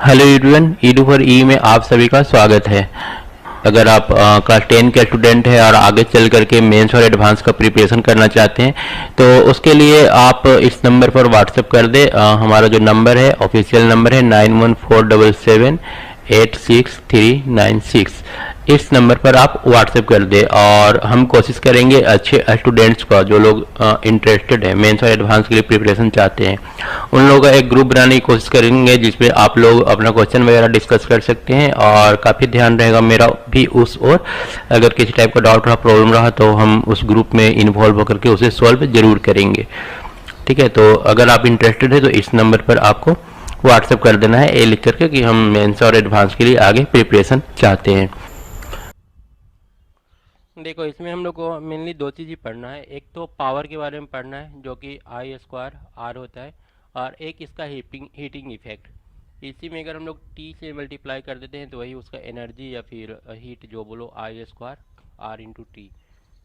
Hello everyone, Edu for ई में आप सभी का स्वागत है। अगर आप क्लास 10 के स्टूडेंट हैं और आगे चल करके मेंस और एडवांस का प्रिपरेशन करना चाहते हैं तो उसके लिए आप इस नंबर पर व्हाट्सएप कर दें। हमारा जो नंबर है ऑफिशियल नंबर है 9147786396। इस नंबर पर आप व्हाट्सएप कर दें और हम कोशिश करेंगे अच्छे स्टूडेंट्स का, जो लोग इंटरेस्टेड हैं मेंस और एडवांस के लिए प्रिपरेशन चाहते हैं, उन लोगों का एक ग्रुप बनाने की कोशिश करेंगे जिसमें आप लोग अपना क्वेश्चन वगैरह डिस्कस कर सकते हैं। और काफ़ी ध्यान रहेगा मेरा भी उस ओर, अगर किसी टाइप का डाउट रहा, प्रॉब्लम रहा तो हम उस ग्रुप में इन्वॉल्व होकर के उसे सॉल्व जरूर करेंगे। ठीक है, तो अगर आप इंटरेस्टेड है तो इस नंबर पर आपको व्हाट्सएप कर देना है ए लिख करके कि हम मेंस और एडवांस के लिए आगे प्रिपरेशन चाहते हैं। देखो, इसमें हम लोग को मेनली दो चीज़ ही पढ़ना है। एक तो पावर के बारे में पढ़ना है जो कि आई स्क्वायर आर होता है, और एक इसका हीटिंग इफेक्ट। इसी में अगर हम लोग टी से मल्टीप्लाई कर देते हैं तो वही उसका एनर्जी या फिर हीट जो बोलो आई स्क्वायर आर इंटू टी।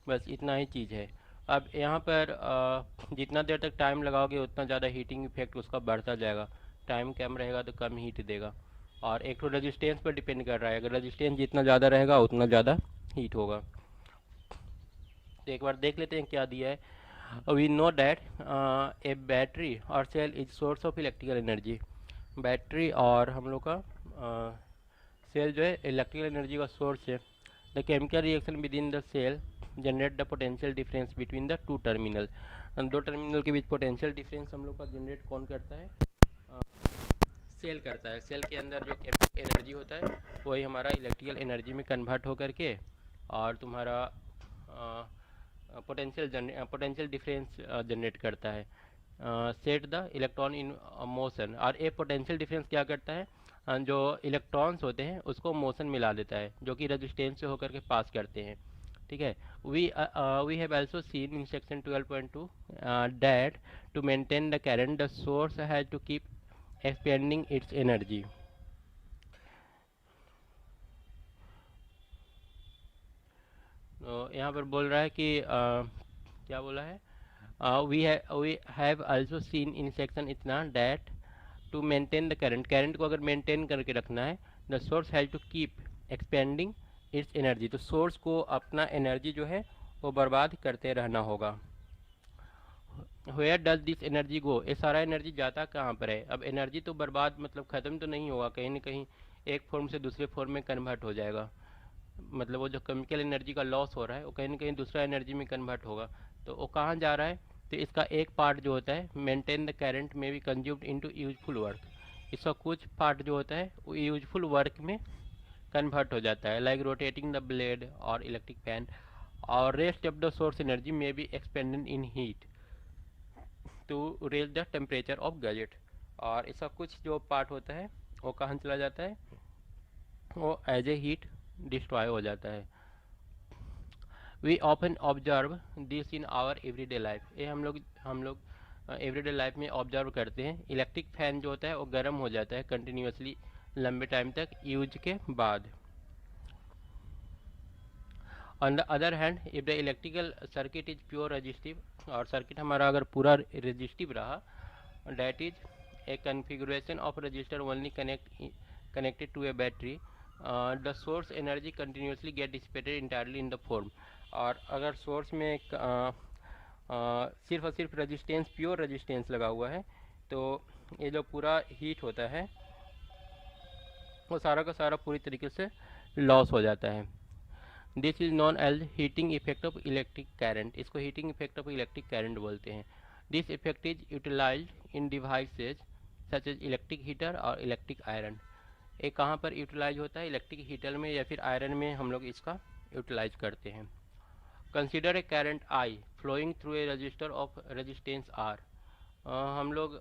बस इतना ही चीज़ है। अब यहाँ पर जितना देर तक टाइम लगाओगे उतना ज़्यादा हीटिंग इफेक्ट उसका बढ़ता जाएगा। टाइम कम रहेगा तो कम हीट देगा। और एक तो रेजिस्टेंस पर डिपेंड कर रहा है, अगर रेजिस्टेंस जितना ज़्यादा रहेगा उतना ज़्यादा हीट होगा। तो एक बार देख लेते हैं क्या दिया है। We know that a battery और cell is source of electrical energy. Battery और हम लोग का सेल जो है इलेक्ट्रिकल एनर्जी का सोर्स है। The chemical reaction within the cell generate the potential difference between the two terminal. दो टर्मिनल के बीच पोटेंशियल डिफरेंस हम लोग का जनरेट कौन करता है? सेल करता है। सेल के अंदर जो केमिकल एनर्जी होता है वही हमारा इलेक्ट्रिकल एनर्जी में कन्वर्ट होकर के और तुम्हारा पोटेंशियल डिफरेंस जनरेट करता है। Set the electron in motion. और एक पोटेंशियल डिफरेंस क्या करता है? जो इलेक्ट्रॉन्स होते हैं उसको मोशन मिला देता है, जो कि रेजिस्टेंस से होकर के पास करते हैं। ठीक है। We have also seen in section 12.2 that to maintain the current the source has to keep expending its energy. तो यहाँ पर बोल रहा है कि क्या बोला है? we have also seen in section इतना that to maintain the current को अगर मेंटेन करके रखना है, the source has to keep expanding its energy। तो सोर्स को अपना एनर्जी जो है वो बर्बाद करते रहना होगा। Where does this energy go? ये सारा एनर्जी जाता कहाँ पर है? अब एनर्जी तो बर्बाद मतलब ख़त्म तो नहीं होगा, कहीं ना कहीं एक फॉर्म से दूसरे फॉर्म में कन्वर्ट हो जाएगा। मतलब वो जो केमिकल एनर्जी का लॉस हो रहा है वो कहीं ना कहीं दूसरा एनर्जी में कन्वर्ट होगा। तो वो कहाँ जा रहा है? तो इसका एक पार्ट जो होता है मेंटेन द करंट में भी कंज्यूम्ड इनटू यूजफुल वर्क। इसका कुछ पार्ट जो होता है वो यूजफुल वर्क में कन्वर्ट हो जाता है, लाइक रोटेटिंग द ब्लेड और इलेक्ट्रिक फैन। और rest of the source energy में be expended in heat to raise the temperature of gadget. और इसका कुछ जो पार्ट होता है वो कहाँ चला जाता है? वो एज ए हीट डिस्ट्रॉय हो जाता है। We often observe this in our everyday life. ये हम लोग एवरीडे लाइफ में ऑब्जर्व करते हैं। इलेक्ट्रिक फैन जो होता है वो गर्म हो जाता है कंटिन्यूसली लंबे टाइम तक यूज के बाद। On the other hand if the electrical circuit is pure resistive, और सर्किट हमारा अगर पूरा रेजिस्टिव रहा, that is a configuration of resistor only connected to a battery, the source energy continuously get dissipated entirely in the form। और अगर source में सिर्फ और सिर्फ रेजिस्टेंस, प्योर रेजिस्टेंस लगा हुआ है तो ये जो पूरा हीट होता है वो सारा का सारा पूरी तरीके से लॉस हो जाता है। This is known as heating effect of electric current. इसको heating effect of electric current बोलते हैं। This effect is utilised in devices such as electric heater और इलेक्ट्रिक आयरन। ये कहाँ पर यूटिलाइज होता है? इलेक्ट्रिक हीटर में या फिर आयरन में हम लोग इसका यूटिलाइज करते हैं। Consider a current I flowing through a resistor of resistance R. हम लोग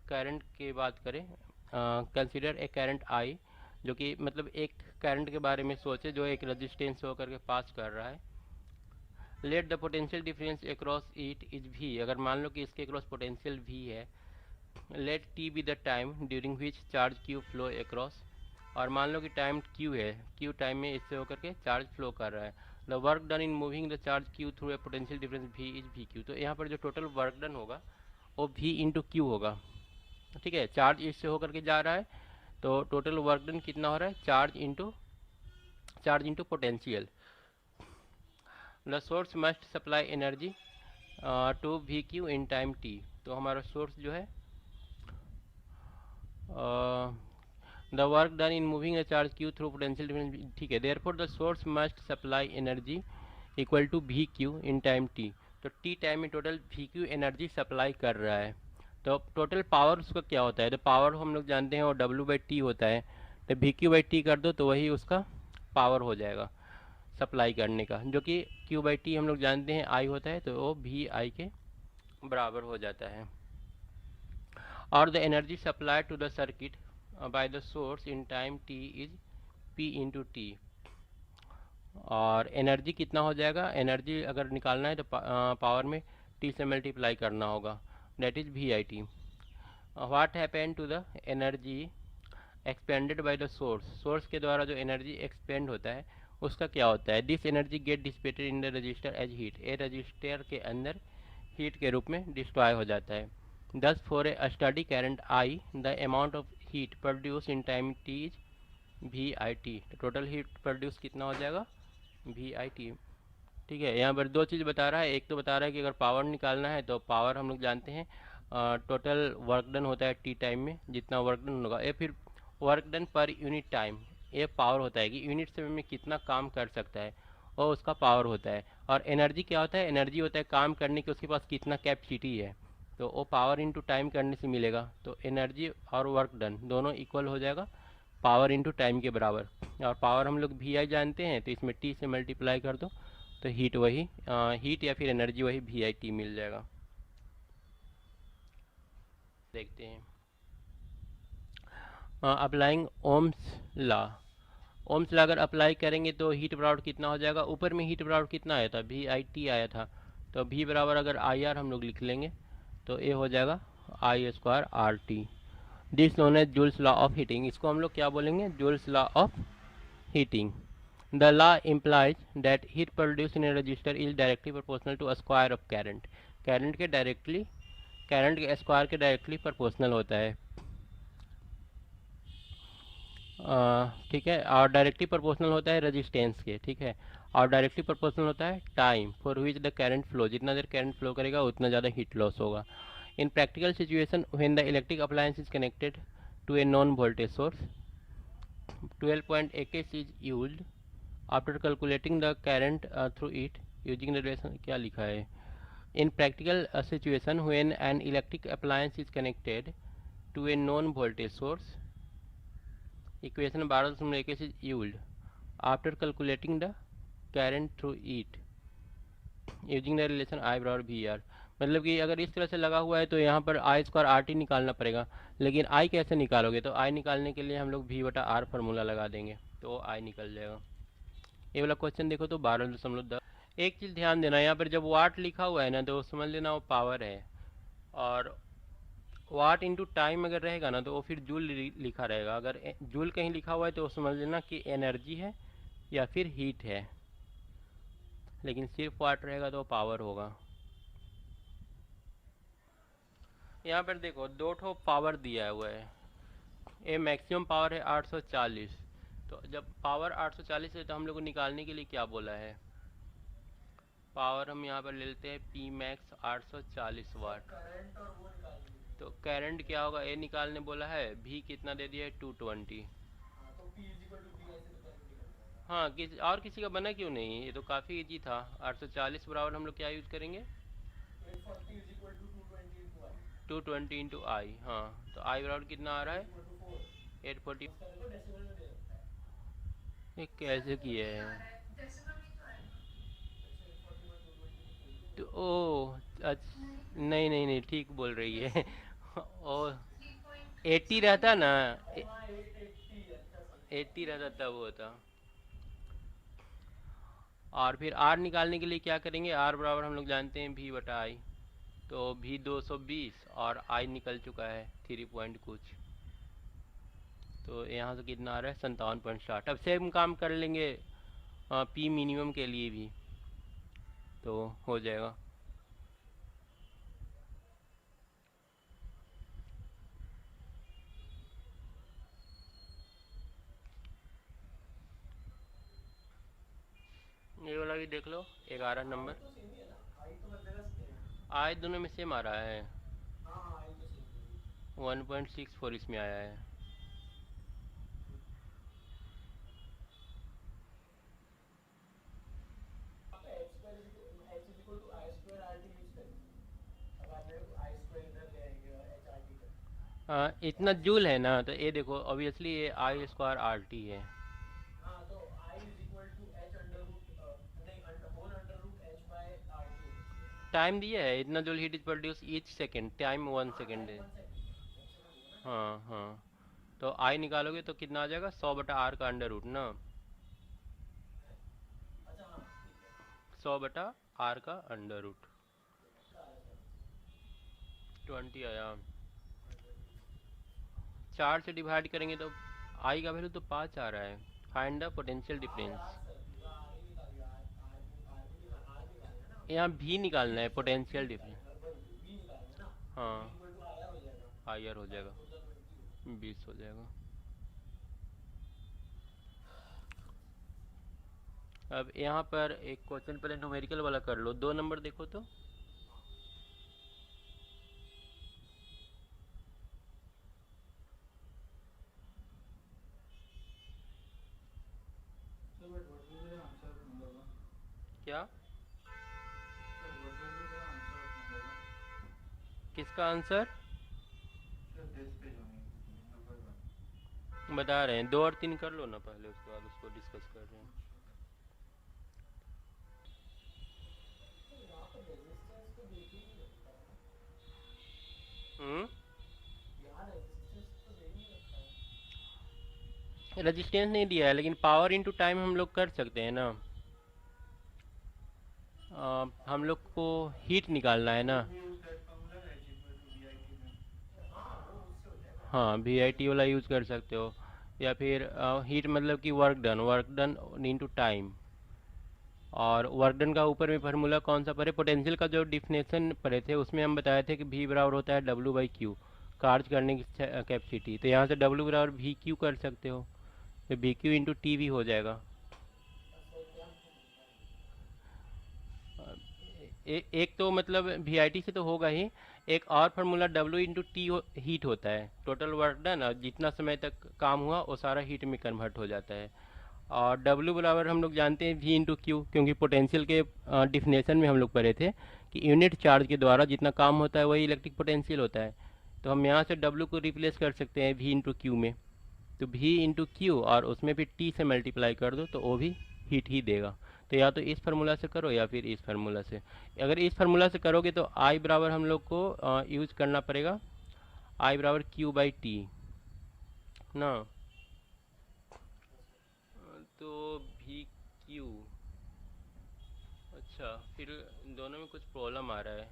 करंट की बात करें, कंसिडर ए करंट आई, जो कि मतलब एक करंट के बारे में सोचे जो एक रेजिस्टेंस से होकर के पास कर रहा है। Let the potential difference across it is V. अगर मान लो कि इसके अक्रॉस पोटेंशियल वी है। Let T be the time during which charge Q flow across. और मान लो कि टाइम क्यू है, क्यू टाइम में इससे होकर के चार्ज फ्लो कर रहा है। The work done in moving the charge Q through a potential difference V is V Q. तो यहाँ पर जो टोटल वर्क डन होगा वो वी इंटू क्यू होगा। ठीक है, चार्ज इससे होकर के जा रहा है तो टोटल वर्क डन कितना हो रहा है, charge into potential. The source must supply energy to V Q in time T. तो हमारा सोर्स जो है the work done in moving the charge Q through potential difference, ठीक है। Therefore the source must supply energy equal to V Q in time T. तो T time में total V Q energy supply कर रहा है। तो total power उसका क्या होता है, तो पावर हम लोग जानते हैं वो डब्ल्यू बाई टी होता है। तो वी क्यू बाई टी कर दो तो वही उसका पावर हो जाएगा सप्लाई करने का, जो कि क्यू बाई टी हम लोग जानते हैं आई होता है, तो वो वी आई के बराबर हो जाता है। और the energy supply to the circuit by the source in time T is P into T. और एनर्जी कितना हो जाएगा, एनर्जी अगर निकालना है तो पावर में टी से मल्टीप्लाई करना होगा, that is V I T. What happen to the energy expended by the source, source के द्वारा जो एनर्जी एक्सपेंड होता है उसका क्या होता है, this energy get dissipated in the resistor as heat, a resistor के अंदर हीट के रूप में डिस्ट्रॉय हो जाता है। Thus for a steady current I the amount of heat produce in time T is V I T. Total heat produce कितना हो जाएगा, वी आई टी। ठीक है, यहाँ पर दो चीज़ बता रहा है, एक तो बता रहा है कि अगर पावर निकालना है तो पावर हम लोग जानते हैं टोटल वर्क डन होता है टी टाइम में जितना वर्क डन होगा, या फिर work done per unit time, ये पावर होता है कि यूनिट समय में कितना काम कर सकता है और उसका पावर होता है। और एनर्जी क्या होता है, एनर्जी होता है काम करने की उसके पास कितना कैपेसिटी है, तो वो पावर इनटू टाइम करने से मिलेगा। तो एनर्जी और वर्क डन दोनों इक्वल हो जाएगा पावर इनटू टाइम के बराबर। और पावर हम लोग वी आई जानते हैं, तो इसमें टी से मल्टीप्लाई कर दो तो हीट वही हीट या फिर एनर्जी वही वी आई टी मिल जाएगा। देखते हैं applying Ohm's law. Ohm's law अगर अप्लाई करेंगे तो हीट प्रोड्यूस कितना हो जाएगा, ऊपर में हीट प्रोड्यूस कितना आया था, वी आई टी आया था, तो वी बराबर अगर आई आर हम लोग लिख लेंगे तो ये हो जाएगा I square R T. This known as Joule's law of heating, इसको हम लोग क्या बोलेंगे, Joule's law of heating. The law implies that heat produce in a register is directly proportional to square of current, current के square के directly proportional होता है। ठीक है, और डायरेक्टली प्रोपोर्शनल होता है रेजिस्टेंस के, ठीक है, और डायरेक्टली प्रोपोर्शनल होता है time for which the current flow, जितना देर करंट फ्लो करेगा उतना ज़्यादा हीट लॉस होगा। In practical situation when the electric appliance is connected to a known voltage source 12.8 AKS is used after calculating the current through it using the relation, क्या लिखा है, in practical situation when an electric appliance is connected to a non voltage source equation 12.21 is used after calculating the current through it using the relation I बराबर we are. मतलब कि अगर इस तरह से लगा हुआ है तो यहाँ पर आई स्क्वायर आर टी निकालना पड़ेगा, लेकिन आई कैसे निकालोगे, तो आई निकालने के लिए हम लोग वी बटा आर फार्मूला लगा देंगे तो आई निकल जाएगा। ये वाला क्वेश्चन देखो तो 12.10। एक चीज़ ध्यान देना, यहाँ पर जब वाट लिखा हुआ है ना तो समझ लेना वो पावर है, और वाट इंटू टाइम अगर रहेगा ना तो वो फिर जूल लिखा रहेगा। अगर जूल कहीं लिखा हुआ है तो समझ लेना कि एनर्जी है या फिर हीट है, लेकिन सिर्फ वाट रहेगा तो पावर होगा। यहाँ पर देखो दो ठो पावर दिया हुआ है, ये मैक्सिमम पावर है 840, तो जब पावर 840 है तो हम लोग को निकालने के लिए क्या बोला है, पावर हम यहाँ पर ले लेते हैं पी मैक्स 840 वाट। तो करंट क्या होगा, ए निकालने बोला है, भी कितना दे दिया है 220। हाँ और किसी का बना क्यों नहीं, ये तो काफ़ी इजी था। 840 बराबर हम लोग क्या यूज करेंगे, 220 इंटू आई। हाँ तो आई बराबर कितना आ रहा है 840। ये कैसे किया है, तो ओ नहीं नहीं नहीं ठीक बोल रही है ओ 80 रहता ना, 80 रहता तब होता। और फिर आर निकालने के लिए क्या करेंगे, आर बराबर हम लोग जानते हैं भी बटा आई, तो भी 220 और आई निकल चुका है 3 पॉइंट कुछ, तो यहाँ से कितना आ रहा है 57.60। अब सेम काम कर लेंगे पी मिनिमम के लिए भी, तो हो जाएगा। ये वाला भी देख लो, 11 आई नंबर। तो सेम ही है ना, आई तो हर जगह सेम है। आज दोनों में सेम आ रहा है। हाँ हाँ, आई तो सेम है। 1.64 इसमें आया है। आपका H is equal to I square R T use करें। अब आपने आई स्क्वायर इधर ले आएंगे एच आर टी का। इतना जूल है ना, तो ये देखो ऑब्वियसली ये आई स्क्वायर आर टी है। हाँ तो I is equal to H under root, नहीं whole under root H by R T होना चाहिए है ना। टाइम दिया है, इतना joule heat is produce each second, time 1 second time है। 1 सेकेंड है, 1 सेकेंड होगा ना टाइम। हाँ हाँ। तो आई निकालोगे तो कितना आ जाएगा, 100/r का अंडर रूट ना। है? अच्छा हाँ ठीक है। 100/r का अंडर रूट। तो कितना आ रहा है 20 आया। 20? 4 से डिवाइड करेंगे तो आई का वैल्यू तो 5 आ रहा है। Find the potential R difference. R sir पूरा आर ही निकाल दिया, आर निकालना है ना यहाँ भी निकालना है सॉरी पोटेंशियल डिफरेंस। बी निकालना है ना। तो बी हाँ, इक्वल टू आई आर हो जाएगा। आई आर हो 5 जाएगा, फोर जा 20 हो जाएगा। 20 हो जाएगा। अब यहाँ पर एक क्वेश्चन पहले न्यूमेरिकल वाला कर लो, 2 नंबर देखो तो। हाँ sir but what will be the answer of number 1? क्या? Sir what will be the answer of number 1? किसका answer? Sir this page only number 1। बता रहे हैं, 2 और 3 कर लो ना पहले, उसके बाद उसको डिस्कस कर रहे हैं। तो यहाँ पर रेजिस्टेंस तो देख ही नहीं रखता है ना। हम्म। यहाँ रेजिस्टेंस तो दे नहीं रखता है। रेजिस्टेंस नहीं दिया है, लेकिन पावर इनटू टाइम हम लोग कर सकते हैं ना। हम लोग को हीट निकालना है ना। Can we use that formula h equal to VIT में? हाँ वो उससे हो जाएगा। हाँ, वी आई टी वाला यूज़ कर सकते हो। या फिर हीट मतलब कि वर्क डन इनटू टाइम। और वर्क डन का ऊपर में फार्मूला कौन सा पढ़े, पोटेंशियल का जो डिफिनेशन पढ़े थे उसमें हम बताए थे कि V बराबर होता है W/Q, कार्ज करने की कैपेसिटी। तो यहाँ से W बराबर VQ कर सकते हो, तो VQ इंटू टी भी हो जाएगा। सर क्या निकालना है? एक तो मतलब VIT से तो होगा ही, एक और formula W into T heat होता है, टोटल वर्क डन और जितना समय तक काम हुआ वो सारा हीट में कन्वर्ट हो जाता है। और W बराबर हम लोग जानते हैं V इंटू क्यू, क्योंकि पोटेंशियल के डिफिनेशन में हम लोग पढ़े थे कि यूनिट चार्ज के द्वारा जितना काम होता है वही इलेक्ट्रिक पोटेंशियल होता है। तो हम यहाँ से W को रिप्लेस कर सकते हैं V इंटू क्यू में। तो V इंटू क्यू और उसमें फिर T से मल्टीप्लाई कर दो तो वो भी हीट ही देगा। तो या तो इस फार्मूला से करो या फिर इस फार्मूला से। अगर इस फार्मूला से करोगे तो I बराबर हम लोग को यूज़ करना पड़ेगा, I बराबर Q/T ना। तो VQ, अच्छा फिर दोनों में कुछ प्रॉब्लम आ रहा है।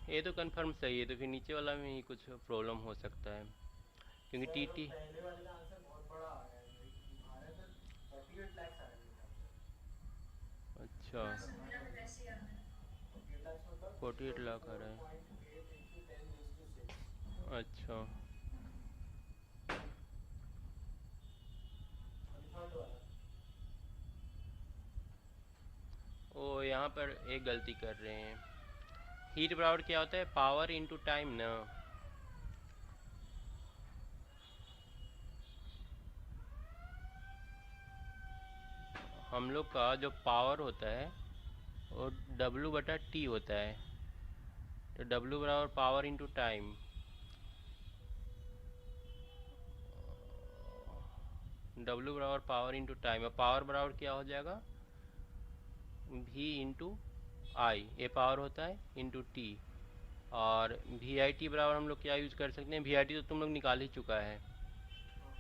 ये तो कंफर्म सही है, तो फिर नीचे वाला में ही कुछ प्रॉब्लम हो सकता है, क्योंकि सर TT। पहले वाले का आंसर बहुत बड़ा आ रहा है, आ रहा है सर 48 लाख आ रहा है मेरे ख्याल से। अच्छा, सर मेरा भी वैसे ही आ रहा है। 48 लाख मतलब 48 लाख आ रहा है। 64.8 into 10 raised to 6। अच्छा, अभी थर्ड वाला। ओ यहाँ पर एक गलती कर रहे हैं। हीट बराबर क्या होता है, पावर इनटू टाइम ना। हम लोग का जो पावर होता है वो W/T होता है। तो W बराबर पावर इनटू टाइम, W बराबर पावर इनटू टाइम, और पावर बराबर क्या हो जाएगा, V इंटू आई, ये पावर होता है इंटू टी। और VIT बराबर हम लोग क्या यूज़ कर सकते हैं, VIT तो तुम लोग निकाल ही चुका है, हाँ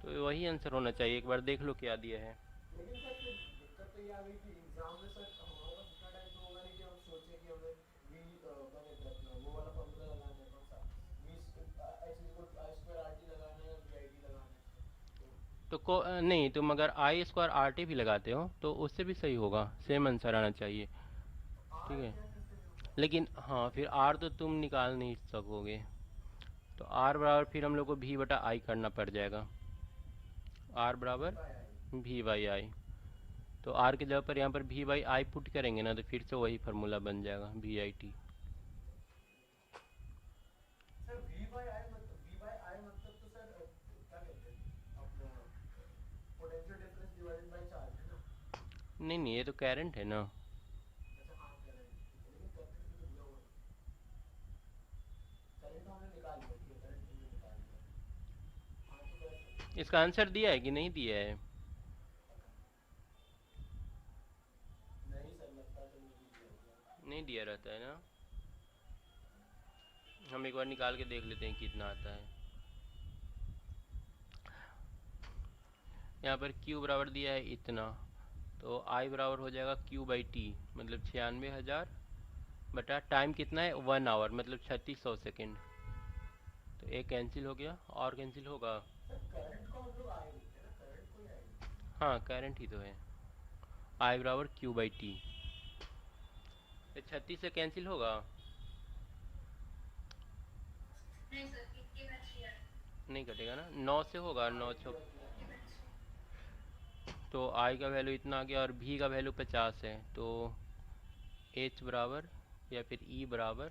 तो वही आंसर होना चाहिए। एक बार देख लो क्या दिया है। लेकिन सर फिर दिक्कत तो ये आ गई कि एग्जाम में सर हमारे पास इतना टाइम तो होगा नहीं कि हम सोचें कि हमें वी क्या कहते हैं अपना वो वाला फॉर्मूला लगाना है, कौन सा V H equal to I square R T लगाना है या वी आई टी लगाना है। नहीं, तुम अगर I² RT भी लगाते हो तो उससे भी सही होगा, सेम आंसर आना चाहिए। तो ठीक आर है, क्या करते हैं हम? लेकिन हाँ फिर R तो तुम निकाल नहीं सकोगे, तो R बराबर फिर हम लोग को V/I करना पड़ जाएगा। R बराबर V by I. V by I. तो आर की जगह पर यहाँ पर वी बाई आई पुट करेंगे ना, तो फिर से वही फार्मूला बन जाएगा V I T. Sir V by I मतलब तो सर क्या कहते हैं अपना potential difference divided by charge है ना। नहीं नहीं, ये तो करंट है ना। अच्छा हाँ करंट, लेकिन करंट भी तो दिया हुआ है। करंट हमने निकाल लिया, ठीक है करंट हमने निकाल लिया। हाँ तो कर सकते हैं। इसका आंसर दिया है कि नहीं दिया है? नहीं सर लगता तो नहीं दिया हुआ। नहीं दिया रहता है ना। हम एक बार निकाल के देख लेते हैं कितना आता है। यहाँ पर Q बराबर दिया है इतना, तो I बराबर हो जाएगा Q बाई टी, मतलब 96,000 बटा टाइम कितना है 1 आवर, मतलब 3600 सेकेंड। तो एक कैंसिल हो गया और कैंसिल होगा। सर करंट को हम लोग आई लिखते हैं ना, करंट को ही आई लिखते हैं। हाँ करंट ही तो है। I बराबर Q बाई टी, 36 से कैंसिल होगा। नहीं कटेगा ना, 9 से होगा, 9 छो। तो I का वैल्यू इतना आ गया और V का वैल्यू 50 है, तो H बराबर या फिर E बराबर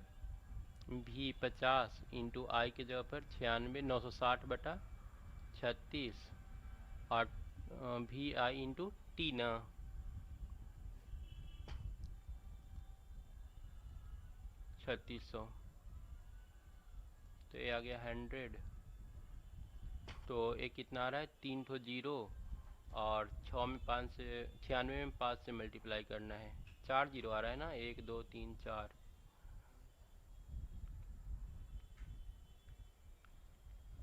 V 50 इंटू आई की जगह पर 96,960 बटा 36 और वी आई इंटू टी ना, 3600। तो ये आ गया 100। तो एक कितना आ रहा है 3 ठो जीरो, और 6 में 5 से 96 में 5 से मल्टीप्लाई करना है। 4 जीरो आ रहा है ना, 1 2 3 4,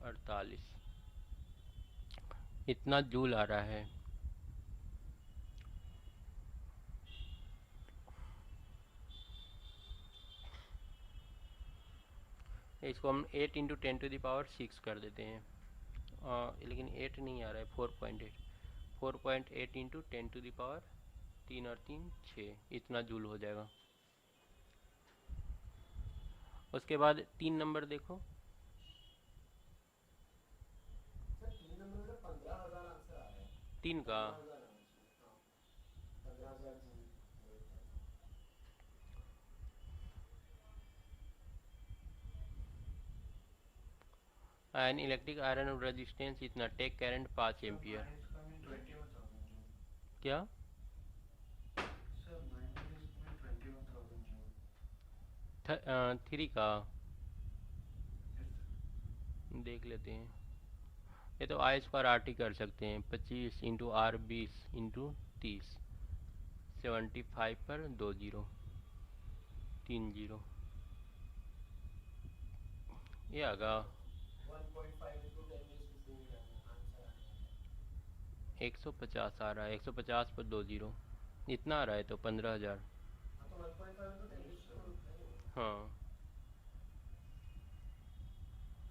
48 इतना जूल आ रहा है। इसको हम 8 इंटू 10⁻6 कर देते हैं। लेकिन 8 नहीं आ रहा है, 4.8, 4.8 इंटू 10⁻3 और 3 6, इतना जूल हो जाएगा। उसके बाद 3 नंबर देखो। सर 3 नंबर में 15,000 आंसर आ रहा है। 3 का 15,000 आना चाहिए हाँ, 15,000 जी। एन इलेक्ट्रिक आयरन रेजिस्टेंस इतना, take current 5 Sir, ampere. mine is coming 21,000 joule. क्या? Sir, mine is coming 21,000 joule. 3 का Yes, sir. देख लेते हैं। ये तो आई स्क्वायर आर टी कर सकते हैं, 25 इंटू आर 20 इंटू 30, 75 पर 2 जीरो 3 जीरो, ये आगा 1.5 into 10⁻4 आंसर आने वाला है। 150 आ रहा है, 150 पर 2 जीरो, इतना आ रहा है तो 15,000। हाँ तो 1.5 into 10⁻4 उतना ही होगा। हाँ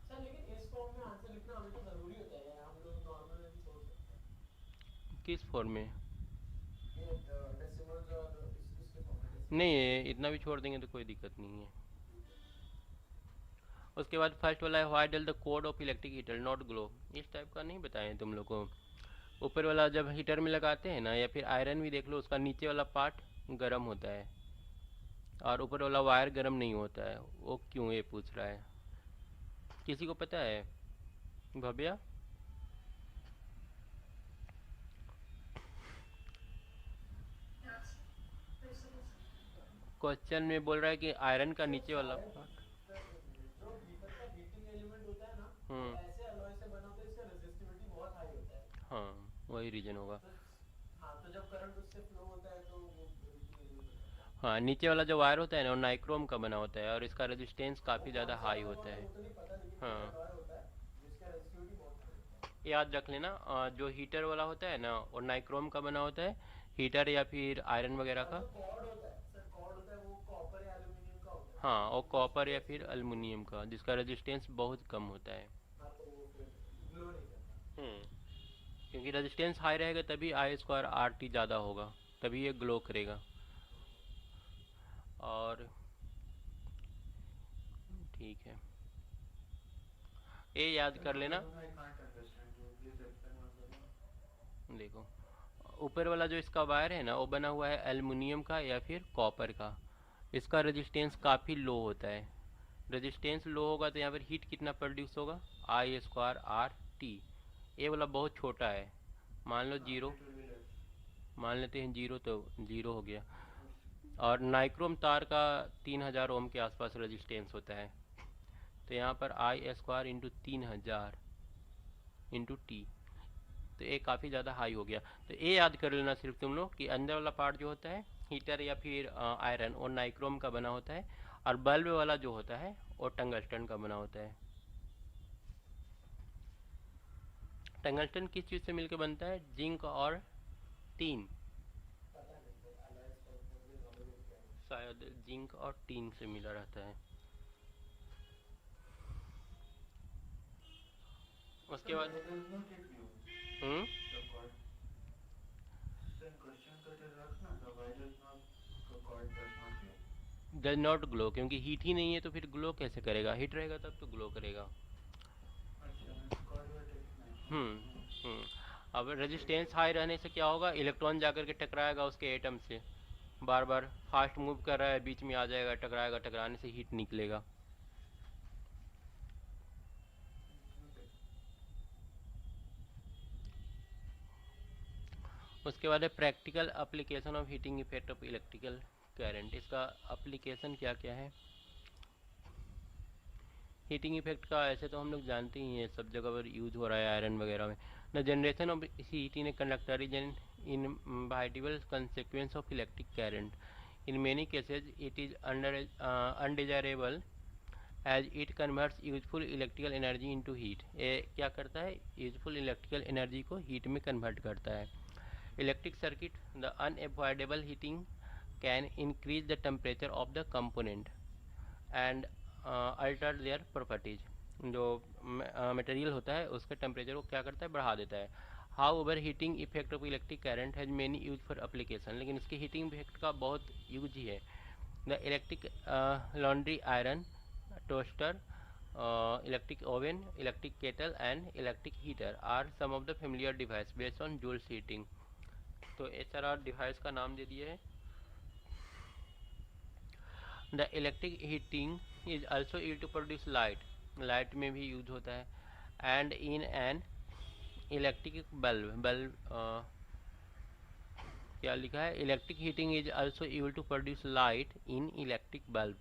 सर लेकिन इस फॉर्म में आंसर लिखना हमें तो जरूरी होता है यार, हम लोग नॉर्मल में भी छोड़ सकते हैं। किस फॉर्म में? ये डेसिमल्स और इसके फॉर्म में डेसिमल। नहीं इतना भी छोड़ देंगे तो कोई दिक्कत नहीं है। उसके बाद फर्स्ट वाला है why dull the cord of electric heater not glow. इस टाइप का नहीं बताए तुम लोग को। ऊपर वाला जब हीटर में लगाते हैं ना, या फिर आयरन भी देख लो, उसका नीचे वाला पार्ट गर्म होता है और ऊपर वाला वायर गर्म नहीं होता है, वो क्यों, ये पूछ रहा है। किसी को पता है? भव्या? क्वेश्चन में बोल रहा है कि आयरन का नीचे वाला पार्ट। जो भीतर का हीटिंग एलिमेंट होता है ना, वो हम्म, ऐसे अलॉय से बना होता है, इसका रेजिस्टिविटी बहुत हाई होता है। हाँ वही रीजन होगा। तो हाँ तो जब करंट उससे फ्लो होता है तो वो हीटिंग एलिमेंट हो जाता है। हाँ नीचे वाला जो वायर होता है ना, वो नाइक्रोम का बना होता है और इसका रेजिस्टेंस काफ़ी वो ज़्यादा कौन सा हाई अलॉय होता होता है है। वो तो नहीं पता, लेकिन एक हाँ अलॉय होता है जिसका रेजिस्टिविटी बहुत हाई होता है। याद रख लेना, जो हीटर वाला होता है ना, वो नाइक्रोम का बना होता है, हीटर या फिर आयरन वगैरह और का। जो कॉर्ड होता है सर, कॉर्ड होता है वो कॉपर या एल्यूमिनियम का होता है, तो हाँ, वो और उसकी कॉपर या फिर रेजिस्टिविटी। अल्युमिनियम का, जिसका रेजिस्टेंस बहुत कम होता है। हाँ तो वो फिर ग्लो नहीं करता। क्योंकि रेजिस्टेंस हाई रहेगा तभी आई स्क्वायर आर टी ज़्यादा होगा, तभी ये ग्लो करेगा। और ठीक है, ये याद Sir, कर those लेना। are I can't understand. You please explain once again. देखो ऊपर वाला जो इसका वायर है ना वो बना हुआ है एल्युमिनियम का या फिर कॉपर का। इसका रेजिस्टेंस काफ़ी लो होता है। रेजिस्टेंस लो होगा तो यहाँ पर हीट कितना प्रोड्यूस होगा, आई स्क्वायर आर टी। ये वाला बहुत छोटा है, मान लो zero, It will be less. मान लेते हैं जीरो, तो जीरो हो गया। और नाइक्रोम तार का 3000 ओम के आसपास रेजिस्टेंस होता है। तो यहाँ पर आई स्क्वायर इंटू 3000 इंटू टी, तो ये काफ़ी ज़्यादा हाई हो गया। तो ये याद कर लेना सिर्फ तुम लोग कि अंदर वाला पार्ट जो होता है हीटर या फिर आयरन और नाइक्रोम का बना होता है, और बल्ब वाला जो होता है वो टंगस्टन का बना होता है। टंगस्टन किस चीज़ से मिलकर बनता है, जिंक और टीन, पता नहीं सर, अलायंस का मुझे नॉलेज नहीं क्या है। शायद जिंक और टीन से मिला रहता है। उसके बाद It does not hit you. Hmm The cord. Then question that is asked na, the why does not, the cord does not hit. Does not glow, क्योंकि हीट ही नहीं है तो फिर ग्लो कैसे करेगा, हीट रहेगा तब तो ग्लो करेगा। अच्छा, means cord were taken out. हम्म अब रेजिस्टेंस हाई रहने से क्या होगा, इलेक्ट्रॉन जाकर के टकराएगा उसके एटम से, बार बार फास्ट मूव कर रहा है, बीच में आ जाएगा, टकराएगा, टकराने से हीट निकलेगा। Okay. उसके बाद है practical application of heating effect of electrical current. इसका एप्लीकेशन क्या क्या है। हीटिंग इफेक्ट का ऐसे तो हम लोग जानते ही हैं, सब जगह पर यूज हो रहा है आयरन वगैरह में। The generation of heat in a conductor is an inevitable consequence of electric current. In many cases it is undesirable as it converts useful electrical energy into heat. ये क्या करता है, यूजफुल इलेक्ट्रिकल एनर्जी को heat में convert करता है। Electric circuit, the unavoidable heating can increase the temperature of the component and alter their properties. जो material होता है उसके टेम्परेचर को क्या करता है, बढ़ा देता है। How over heating effect of electric current has many use for application, लेकिन इसके हीटिंग इफेक्ट का बहुत यूज ही है। The electric laundry iron toaster, electric oven, electric kettle and electric heater are some of the familiar device based on Joule's heating। तो ये सारा device का नाम दे दिए है। The electric heating is also use to produce light, light में भी यूज होता है। And in an electric bulb, bulb क्या लिखा है, electric heating is also use to produce light in electric bulb.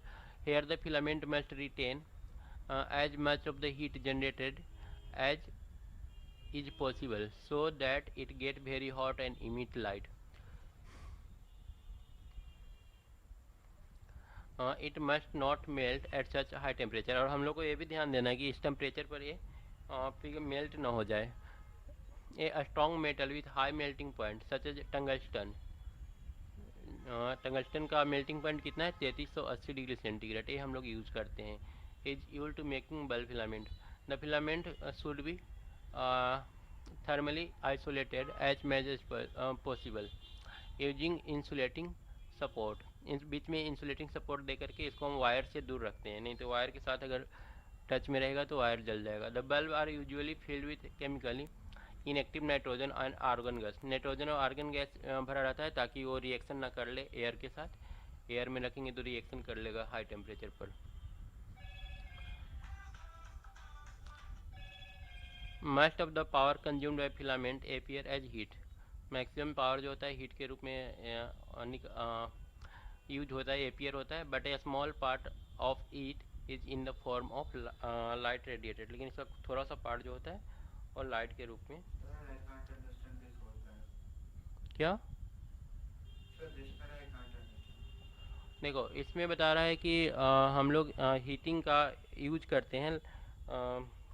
Here the filament must retain as much of the heat generated as is possible so that it get very hot and emit light। It must not melt at such high temperature। और हम लोग को ये भी ध्यान देना है कि इस टेम्परेचर पर ये फिर मेल्ट ना हो जाए। A strong metal with high melting point such as tungsten, tungsten का मेल्टिंग पॉइंट कितना है, 3380 डिग्री सेंटीग्रेड, ये हम लोग यूज़ करते हैं। is used to making bulb filament। The filament should be thermally isolated as much as possible using insulating support। इस बीच में इंसुलेटिंग सपोर्ट दे करके इसको हम वायर से दूर रखते हैं, नहीं तो वायर के साथ अगर टच में रहेगा तो वायर जल जाएगा। The bulb are usually filled with chemically inactive nitrogen and argon gas. Nitrogen और आर्गन गैस भरा रहता है ताकि वो रिएक्शन ना कर ले एयर के साथ, एयर में रखेंगे तो रिएक्शन कर लेगा हाई टेम्परेचर पर। Most of the power consumed by filament appear as heat। Maximum power जो होता है हीट के रूप में यूज होता है, एपियर होता है। But A small part of it is in the form of light radiated, लेकिन इसका थोड़ा सा पार्ट जो होता है और लाइट के रूप में। Sir, I can't understand this whole plan. क्या Sir, this plan I can't understand. देखो, इसमें बता रहा है कि हम लोग हीटिंग का यूज करते हैं,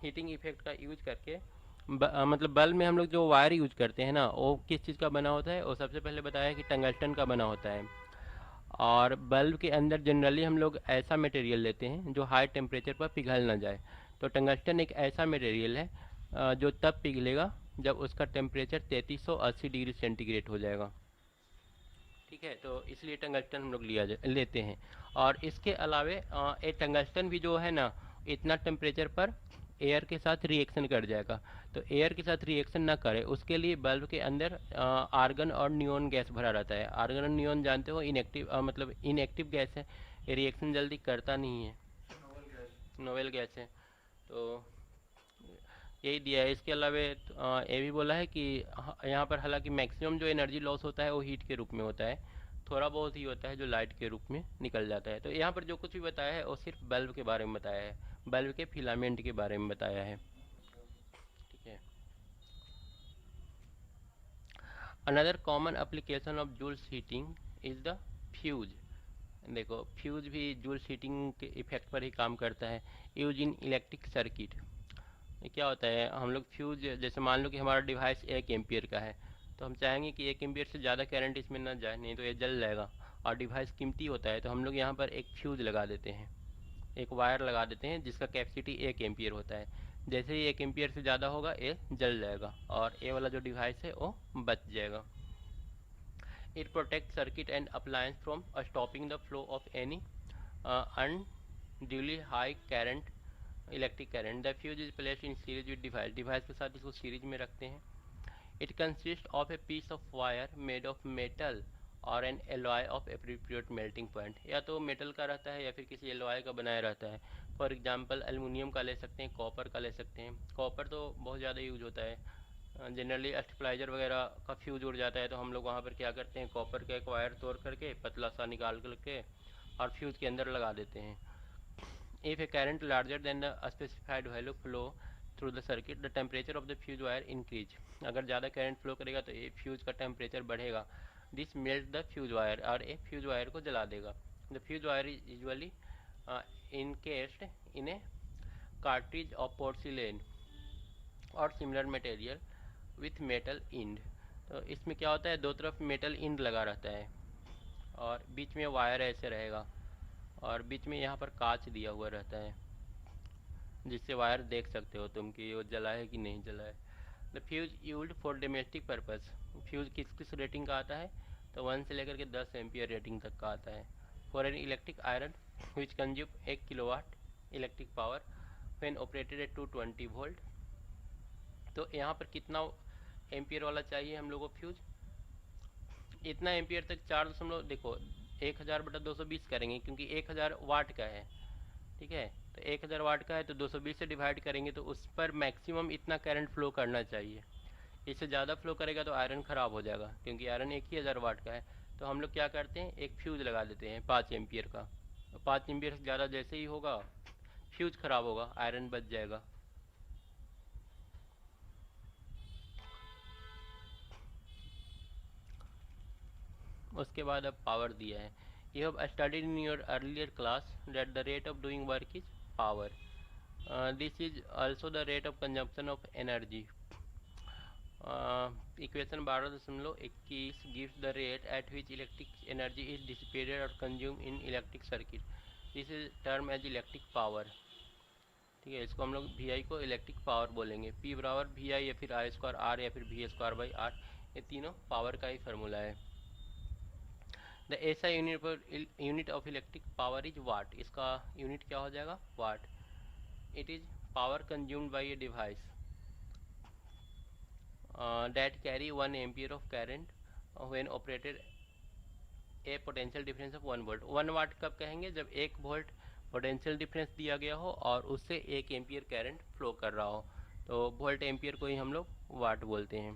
हीटिंग इफेक्ट का यूज करके मतलब बल्ब में हम लोग जो वायर यूज करते हैं ना वो किस चीज़ का बना होता है, वो सबसे पहले बताया कि टंगस्टन का बना होता है। और बल्ब के अंदर जनरली हम लोग ऐसा मटेरियल लेते हैं जो हाई टेम्परेचर पर पिघल ना जाए। तो टंगस्टन एक ऐसा मटेरियल है जो तब पिघलेगा जब उसका टेम्परेचर 3380 डिग्री सेंटीग्रेड हो जाएगा। ठीक है, तो इसलिए टंगस्टन हम लोग लेते हैं। और इसके अलावे ये टंगस्टन भी जो है ना इतना टेम्परेचर पर एयर के साथ रिएक्शन कर जाएगा। तो एयर के साथ रिएक्शन ना करे उसके लिए बल्ब के अंदर आर्गन और नियोन गैस भरा रहता है। आर्गन और नियोन जानते हो इनएक्टिव मतलब इनएक्टिव गैस है, ये रिएक्शन जल्दी करता नहीं है, नोवेल गैस। नोवेल गैस है। तो यही दिया है। इसके अलावा ये भी बोला है कि यहाँ पर हालांकि मैक्सिमम जो एनर्जी लॉस होता है वो हीट के रूप में होता है, थोड़ा बहुत ही होता है जो लाइट के रूप में निकल जाता है। तो यहाँ पर जो कुछ भी बताया है वो सिर्फ बल्ब के बारे में बताया है, बल्ब के फिलामेंट के बारे में बताया है। ठीक है। Another common application of Joule's heating is the fuse. देखो फ्यूज भी जूल्स हीटिंग के इफेक्ट पर ही काम करता है। Use in electric circuit. ये क्या होता है, हम लोग फ्यूज जैसे मान लो कि हमारा डिवाइस 1 एम्पियर का है, तो हम चाहेंगे कि 1 एम्पियर से ज़्यादा करंट इसमें ना जाए, नहीं तो ये जल जाएगा और डिवाइस कीमती होता है। तो हम लोग यहाँ पर एक फ्यूज लगा देते हैं, एक वायर लगा देते हैं जिसका कैपेसिटी 1 एम्पियर होता है। जैसे ही 1 एम्पियर से ज़्यादा होगा ये जल जाएगा और ये वाला जो डिवाइस है वो बच जाएगा। It protect circuit and appliance from stopping the flow of any unduly high current electric current. The fuse is placed in series with device. Device के साथ इसको सीरीज में रखते हैं। It consist of a piece of wire made of metal और an alloy of appropriate melting point. या तो metal का रहता है या फिर किसी एलॉय का बनाया रहता है। फॉर एग्जांपल एल्युमिनियम का ले सकते हैं, कॉपर का ले सकते हैं। कॉपर तो बहुत ज़्यादा यूज होता है, जनरली स्टेबलाइजर वगैरह का फ्यूज उड़ जाता है तो हम लोग वहाँ पर क्या करते हैं, कॉपर का एक वायर तोड़ करके पतला सा निकाल करके और फ्यूज के अंदर लगा देते हैं। If a current larger than the specified value flow through the circuit, the temperature of the fuse wire increase। अगर ज़्यादा करंट फ्लो करेगा तो ये फ्यूज का टेम्परेचर बढ़ेगा। This melt the fuse wire, और ये फ्यूज वायर को जला देगा। The fuse wire is usually encased in a cartridge of porcelain और similar material with metal end. तो इसमें क्या होता है, दो तरफ मेटल इंड लगा रहता है और बीच में वायर ऐसे रहेगा और बीच में यहाँ पर कांच दिया हुआ रहता है जिससे वायर देख सकते हो तुम कि वो जला है कि नहीं जला है। The fuse used for domestic purpose. Fuse किस किस रेटिंग का आता है, तो 1 से लेकर के 10 एम्पियर रेटिंग तक का आता है। For an electric iron which consume 1 kilowatt electric power when operated at 220 volt. तो यहाँ पर कितना एम्पियर वाला चाहिए हम लोग को फ्यूज, इतना एम्पियर तक 4 देखो 1000/220 करेंगे क्योंकि 1000 वाट का है। ठीक है, तो 1000 वाट का है तो 220 से डिवाइड करेंगे तो उस पर मैक्सिमम इतना करंट फ्लो करना चाहिए। इससे ज़्यादा फ्लो करेगा तो आयरन ख़राब हो जाएगा क्योंकि आयरन 1000 वाट का है। तो हम लोग क्या करते हैं, एक फ्यूज़ लगा देते हैं 5 एम्पियर का। तो 5 एम्पियर से ज़्यादा जैसे ही होगा फ्यूज़ ख़राब होगा, आयरन बच जाएगा। उसके बाद अब पावर दिया है। You have studied in your earlier class that the rate of doing work is power. This is also the rate of consumption of energy. Equation 12.21 gives the rate at which electric energy is dissipated or consumed in electric circuit. This is term as electric power। ठीक है, इसको हम लोग VI को electric power बोलेंगे। P बराबर VI या फिर I² R या फिर V²/R, ये तीनों पावर का ही फार्मूला है। The SI unit of electric power is watt. इसका यूनिट क्या हो जाएगा, watt. It is power consumed by a device that carry 1 ampere of current when operated a potential difference of 1 volt। 1 वाट कब कहेंगे, जब 1 वोल्ट पोटेंशियल डिफरेंस दिया गया हो और उससे 1 एम्पियर करंट फ्लो कर रहा हो, तो वोल्ट एम्पियर को ही हम लोग वाट बोलते हैं।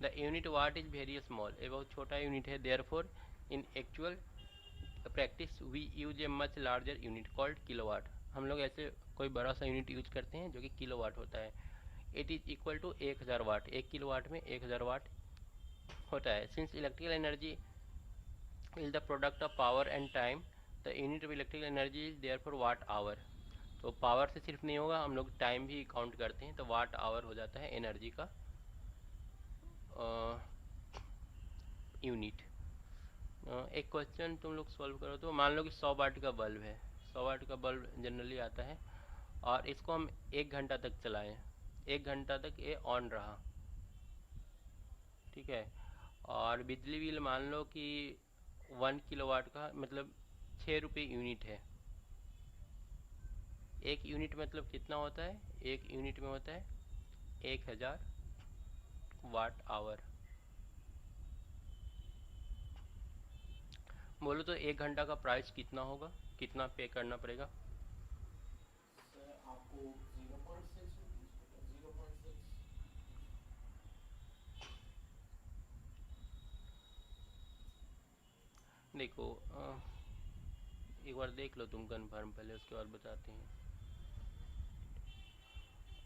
The unit watt is very small, ये बहुत छोटा यूनिट है। Therefore in actual practice we use a much larger unit called kilowatt. हम लोग ऐसे कोई बड़ा सा यूनिट यूज करते हैं जो कि किलोवाट होता है। It is equal to 1000 watt. 1 kilowatt में 1000 वाट होता है। Since electrical energy is the product of power and time, the unit of electrical energy is therefore watt hour. तो पावर से सिर्फ नहीं होगा, हम लोग टाइम भी काउंट करते हैं, तो वाट आवर हो जाता है एनर्जी का यूनिट। एक क्वेश्चन तुम लोग सॉल्व करो तो मान लो कि 100 वाट का बल्ब है। 100 वाट का बल्ब जनरली आता है और इसको हम 1 घंटा तक चलाएं, 1 घंटा तक ये ऑन रहा। ठीक है, और बिजली बिल मान लो कि 1 किलोवाट का मतलब 6 रुपये यूनिट है। एक यूनिट मतलब कितना होता है? एक यूनिट में होता है 1000 वाट आवर। बोलो तो 1 घंटा का प्राइस कितना होगा, कितना पे करना पड़ेगा? सर आपको 0.6 रुपीज़ मतलब 0.6। देखो एक बार देख लो तुम कंफर्म, पहले उसके बाद बताते हैं।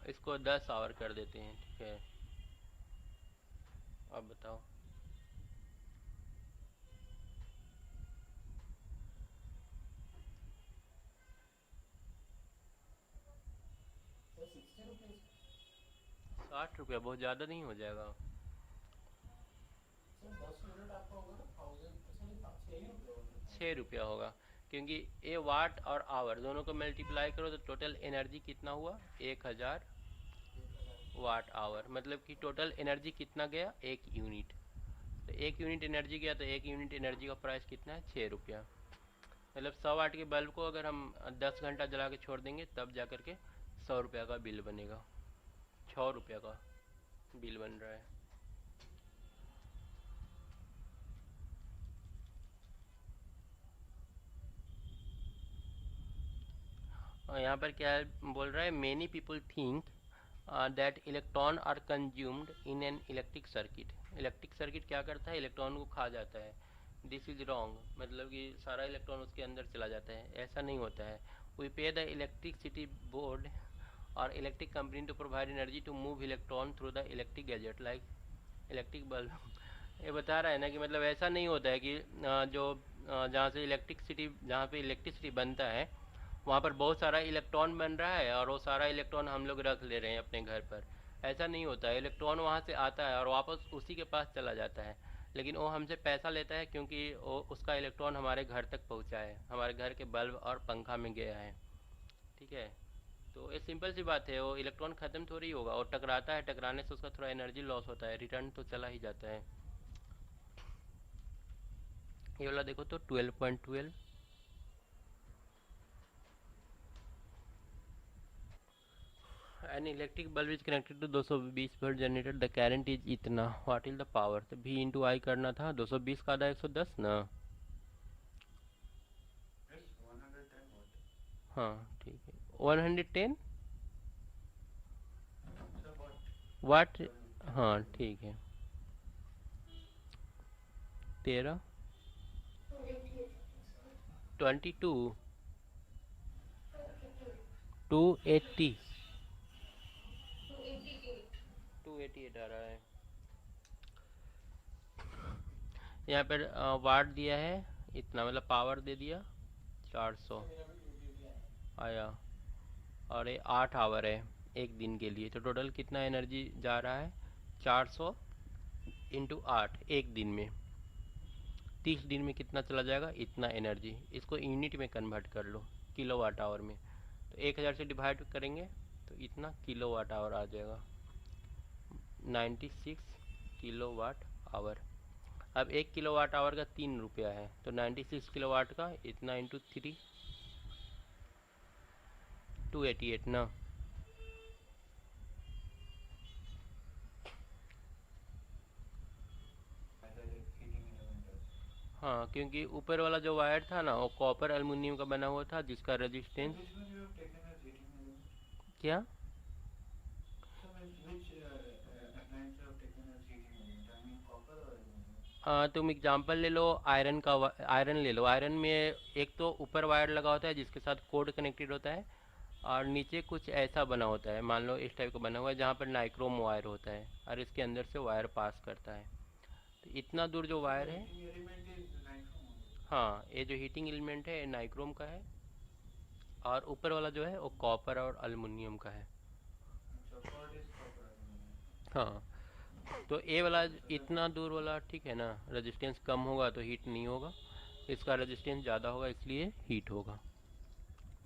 इसको 10 आवर कर देते हैं, ठीक है? अब बताओ। Sir 60 rupees. 60 रुपया बहुत ज़्यादा नहीं हो जाएगा? सर 10 यूनिट आपका होगा ना 1000, सॉरी 6 ही रुपये होगा सर। 6 रुपया होगा, क्योंकि ये वाट और आवर दोनों को मल्टीप्लाई करो तो टोटल एनर्जी कितना हुआ? 1000 1000। वाट आवर, मतलब कि टोटल एनर्जी कितना गया? 1 यूनिट। तो 1 यूनिट एनर्जी गया, तो 1 यूनिट एनर्जी का प्राइस कितना है? 6 रुपया। मतलब 100 वाट के बल्ब को अगर हम 10 घंटा जला के छोड़ देंगे तब जा करके 100 रुपया का बिल बनेगा। 6 रुपया का बिल बन रहा है। और यहाँ पर क्या बोल रहा है? Many people think that electron are consumed in an electric circuit. Electric circuit क्या करता है? इलेक्ट्रॉन को खा जाता है। दिस इज रॉन्ग, मतलब कि सारा इलेक्ट्रॉन उसके अंदर चला जाता है, ऐसा नहीं होता है। We pay the electricity board or electric company to provide energy to move electron through the electric gadget like electric bulb. ये बता रहा है ना कि मतलब ऐसा नहीं होता है कि जहाँ से इलेक्ट्रिसिटी, जहाँ पे इलेक्ट्रिसिटी बनता है वहाँ पर बहुत सारा इलेक्ट्रॉन बन रहा है और वो सारा इलेक्ट्रॉन हम लोग रख ले रहे हैं अपने घर पर। ऐसा नहीं होता है, इलेक्ट्रॉन वहाँ से आता है और वापस उसी के पास चला जाता है, लेकिन वो हमसे पैसा लेता है क्योंकि वो उसका इलेक्ट्रॉन हमारे घर तक पहुँचा है, हमारे घर के बल्ब और पंखा में गया है, ठीक है? तो ये सिंपल सी बात है, वो इलेक्ट्रॉन ख़त्म थोड़ी होगा, और टकराता है, टकराने से उसका थोड़ा एनर्जी लॉस होता है, रिटर्न तो चला ही जाता है। ये वाला देखो तो 12.12। An electric bulb is connected to 220 volt generator, the current is इतना, व्हाट इज द पावर? तो V इंटू आई करना था, 220 का आधा 110 ना। Yes, 110 watt. हाँ ठीक है, 110 Sir, watt. वाट। Sorry. हाँ ठीक है, 13 22 280 288 आ रहा है। यहाँ पर वाट दिया है इतना, मतलब पावर दे दिया 400 सर मेरा भी 280 आया। आया, और ये 8 आवर है एक दिन के लिए, तो टोटल कितना एनर्जी जा रहा है? 400 इंटू 8 एक दिन में, 30 दिन में कितना चला जाएगा? इतना एनर्जी। इसको यूनिट में कन्वर्ट कर लो, किलो वाट आवर में। तो 1000 से डिवाइड करेंगे तो इतना किलो वाट आवर आ जाएगा, 96 किलो वाट आवर। अब 1 किलो वाट आवर का 3 रुपया है, तो 96 किलो वाट का इतना इंटू 3, 288 ना। Either heating element also. हाँ, क्योंकि ऊपर वाला जो वायर था ना वो कॉपर एल्युमिनियम का बना हुआ था, जिसका Sir, resistance which one you have taken as heating element? क्या? Sir, which appliance you have taken as heating element? I mean copper or aluminum? तुम एग्जांपल ले लो आयरन का, आयरन ले लो। आयरन में एक तो ऊपर वायर लगा होता है जिसके साथ कोड कनेक्टेड होता है, और नीचे कुछ ऐसा बना होता है, मान लो इस टाइप का बना हुआ है जहाँ पर नाइक्रोम वायर होता है और इसके अंदर से वायर पास करता है। तो इतना दूर जो So वायर the है, heating element is nichrome only. हाँ ये जो हीटिंग एलिमेंट है नाइक्रोम का है, और ऊपर वाला जो है वो कॉपर और एल्युमिनियम का है। So cord is copper aluminum. हाँ, तो ए वाला इतना दूर वाला ठीक है ना, रेजिस्टेंस कम होगा तो हीट नहीं होगा, इसका रेजिस्टेंस ज़्यादा होगा इसलिए हीट होगा।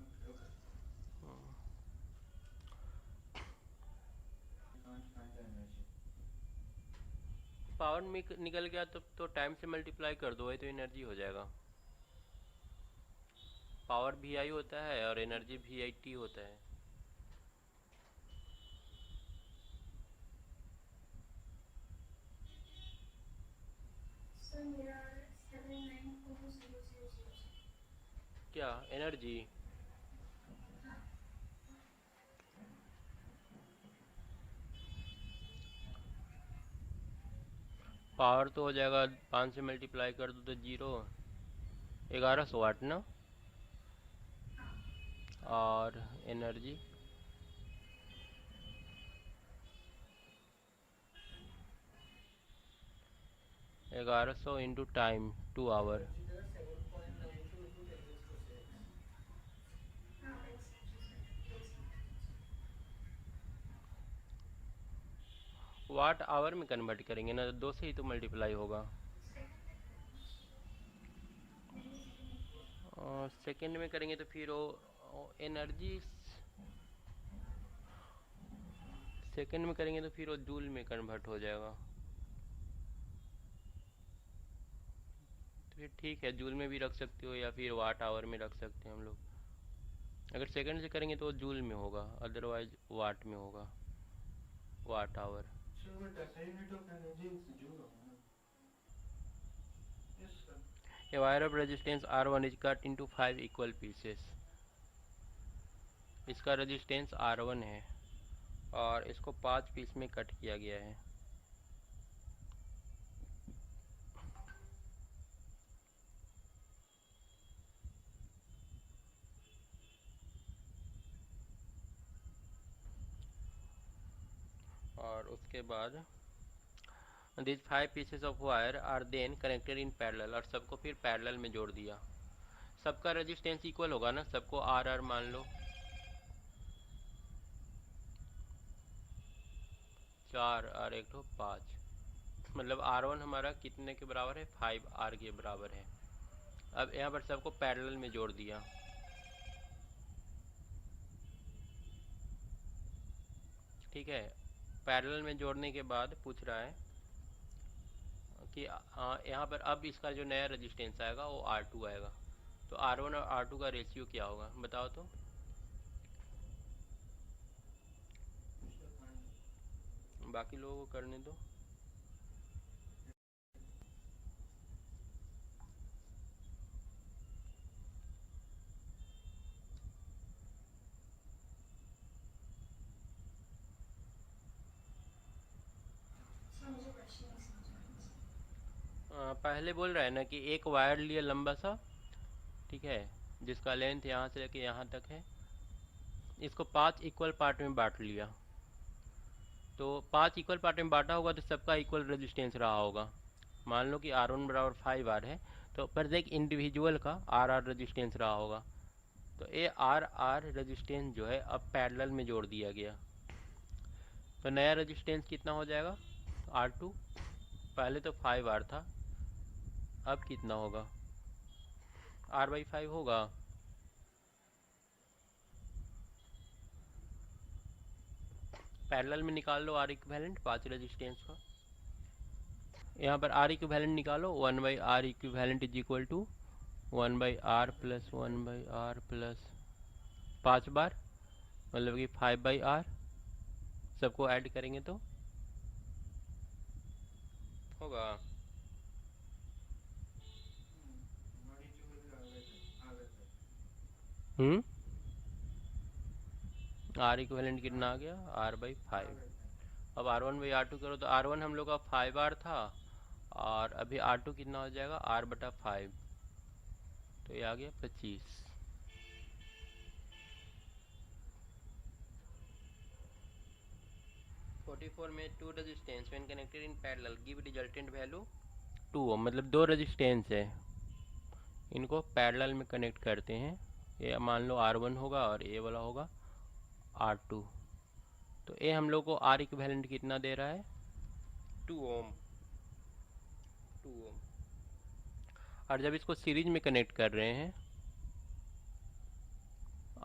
Okay, okay. You can't find the energy. Power निकल गया तो टाइम से मल्टीप्लाई कर दो, वही तो एनर्जी हो जाएगा। पावर वी आई होता है और एनर्जी वी आई टी होता है। सर मेरा 792000। क्या एनर्जी? पावर तो हो जाएगा 5 से मल्टीप्लाई कर दो तो 1100 वाट ना। और एनर्जी 1100 इंटू टाइम 2 आवर। एनर्जी तेरा 7.92 into 10 6। हाँ exactly sir, exactly. Watt hour में कन्वर्ट करेंगे ना, 2 से ही तो मल्टीप्लाई होगा। सेकंड में करेंगे तो फिर वो एनर्जी सेकंड में करेंगे तो फिर वो जूल में कन्वर्ट हो जाएगा। तो फिर ठीक है, जूल में भी रख सकते हो या फिर वाट आवर में रख सकते हैं हम लोग। अगर सेकंड से करेंगे तो वो जूल में होगा, अदरवाइज वाट में होगा, वाट आवर। सर बट ऐसा यूनिट ऑफ एनर्जी जूल होगा ना? Yes sir. A wire of resistance R1 is cut into 5 equal pieces। इसका रेजिस्टेंस R1 है और इसको 5 पीस में कट किया गया है। और उसके बाद these 5 pieces of wire are then connected in parallel, और सबको फिर पैरेलल में जोड़ दिया। सबका रेजिस्टेंस इक्वल होगा ना, सबको आर आर मान लो। 4 और 1 तो 5, मतलब R1 हमारा कितने के बराबर है? 5R के बराबर है। अब यहाँ पर सबको पैरेलल में जोड़ दिया। ठीक है, पैरेलल में जोड़ने के बाद पूछ रहा है कि यहाँ पर अब इसका जो नया रेजिस्टेंस आएगा वो R2 आएगा। तो R1 और R2 का रेशियो क्या होगा बताओ तो। बाकी लोगों को करने दो। सर मुझे क्वेश्चन नहीं समझ आ रहा। पहले बोल रहा है ना कि एक वायर लिया लंबा सा, ठीक है, जिसका लेंथ यहाँ से लेके यहाँ तक है। इसको 5 इक्वल पार्ट में बांट लिया। तो 5 इक्वल पार्ट में बांटा होगा तो सबका इक्वल रेजिस्टेंस रहा होगा। मान लो कि R1 बराबर 5R है, तो प्रत्येक इंडिविजुअल का RR रेजिस्टेंस रहा होगा। तो ये RR रेजिस्टेंस जो है अब पैरेलल में जोड़ दिया गया। तो नया रेजिस्टेंस कितना हो जाएगा? R2। पहले तो 5R था, अब कितना होगा? R/5 होगा। पैरेलल में निकाल लो R इक्विवेलेंट 5 रेजिस्टेंस का। यहाँ पर R इक्विवेलेंट निकालो, 1/R equivalent is equal to 1/R plus 1/R plus 5 बार, मतलब कि 5/R। सबको ऐड करेंगे तो होगा हमारी जूल आ गए थे। R इक्विवेलेंट कितना आ गया? R/5। अब R1/R2 करो तो R1 हम लोग का 5R था और अभी R2 कितना हो जाएगा? R/5। तो ये आ गया 25। 44 में 2 resistance when connected in parallel give resultant value 2 ओम, मतलब 2 रेजिस्टेंस है, इनको पैरेलल में कनेक्ट करते हैं। ये मान लो R1 होगा और ये वाला होगा R2। तो ये हम लोग को R इक्विवेलेंट कितना दे रहा है? 2 ओम। 2 ओम। और जब इसको सीरीज में कनेक्ट कर रहे हैं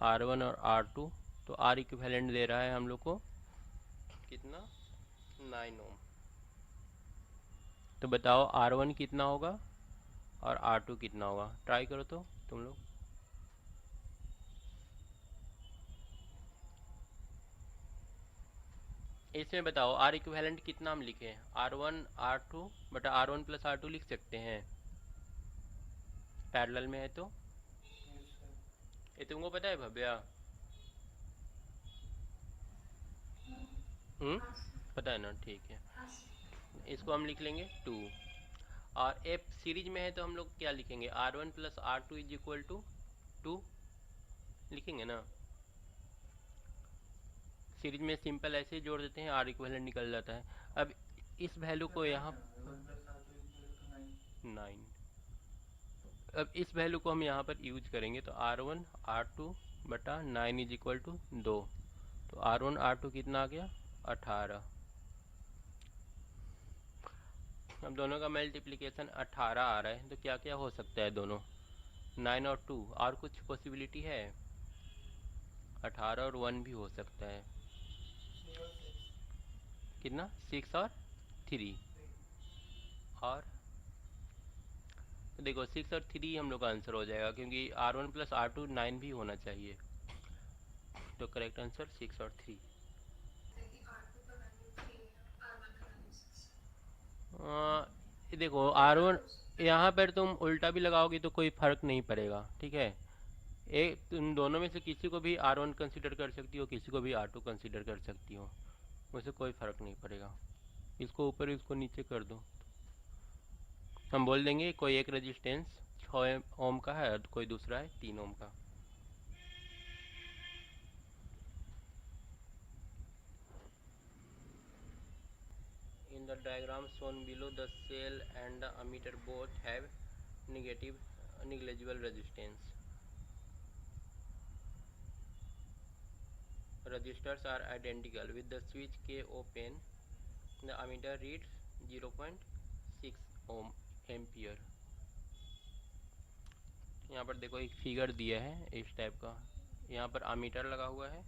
R1 और R2, तो R इक्विवेलेंट दे रहा है हम लोग को कितना? 9 ओम। तो बताओ R1 कितना होगा और R2 कितना होगा? ट्राई करो तो तुम लोग। इसमें बताओ आर इक्विवेलेंट कितना हम लिखे, R1 R2 बटा R1 प्लस R2 लिख सकते हैं पैरेलल में है तो। yes sir. ये तुमको पता है भव्या? हाँ सर, पता है ना, ठीक है। हाँ सर। इसको हम लिख लेंगे 2, और एफ सीरीज में है तो हम लोग क्या लिखेंगे, R1 plus R2 is equal to 2 लिखेंगे ना। सीरीज में सिंपल ऐसे ही जोड़ देते हैं, आर इक्विवेलेंट निकल जाता है। अब इस वैल्यू को यहाँ 9, अब इस वैल्यू को हम यहाँ पर यूज करेंगे तो R1 R2 बटा 9 इज इक्वल टू 2, तो R1 R2 कितना आ गया 18। अब दोनों का मल्टीप्लिकेशन 18 आ रहा है, तो क्या क्या हो सकता है दोनों, 9 और 2, और कुछ पॉसिबिलिटी है, 18 और 1 भी हो सकता है। 3 और 6. कितना, 6 और 3, और देखो 6 और 3 हम लोग का आंसर हो जाएगा, क्योंकि R1 प्लस R2 9 भी होना चाहिए, तो करेक्ट आंसर 6 और 3। ताकि R2 का वैल्यू 3 R1 का वैल्यू 6। देखो R1 यहाँ पर तुम उल्टा भी लगाओगे तो कोई फर्क नहीं पड़ेगा, ठीक है। एक तुम दोनों में से किसी को भी R1 कंसीडर कर सकती हो, किसी को भी R2 कंसीडर कर सकती हो, वैसे कोई फर्क नहीं पड़ेगा। इसको ऊपर इसको नीचे कर दो, हम बोल देंगे कोई एक रेजिस्टेंस 6 ओम का है और कोई दूसरा है 3 ओम का। In the diagram shown below, the cell and the ammeter both have negligible resistance. Resistors are identical. With the switch K open, the ammeter reads 0.6 ohm ampere. यहाँ पर देखो एक फिगर दिया है इस टाइप का, यहाँ पर अमीटर लगा हुआ है,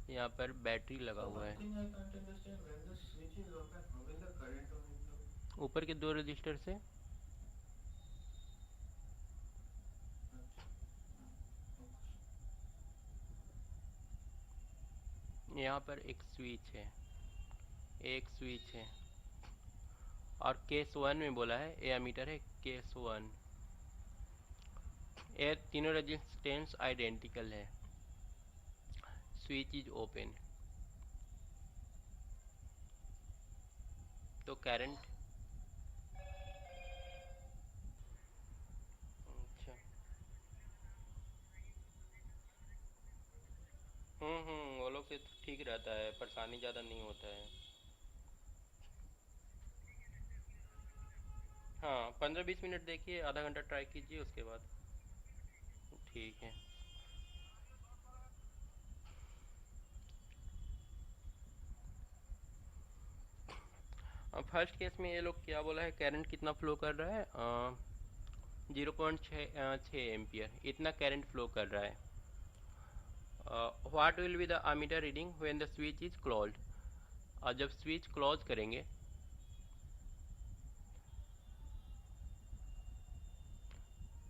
यहाँ पर बैटरी लगा हुआ है। One thing I can't understand, when the switch is open, how will the current will ऊपर के 2 रजिस्टर से यहाँ पर एक स्विच है, एक स्विच है, और केस 1 में बोला है ए अमीटर है केस 1। ये तीनों रेजिस्टेंस आइडेंटिकल है, स्विच इज ओपन, तो करंट अच्छा वो लोग से तो ठीक रहता है, परेशानी ज़्यादा नहीं होता है। हाँ 15-20 मिनट देखिए, आधा घंटा ट्राई कीजिए, उसके बाद ठीक है। अब फर्स्ट केस में ये लोग क्या बोला है, करंट कितना फ्लो कर रहा है, 0.6 एम्पियर इतना करंट फ्लो कर रहा है। What will be the ammeter reading when the switch is closed, और जब स्विच क्लोज करेंगे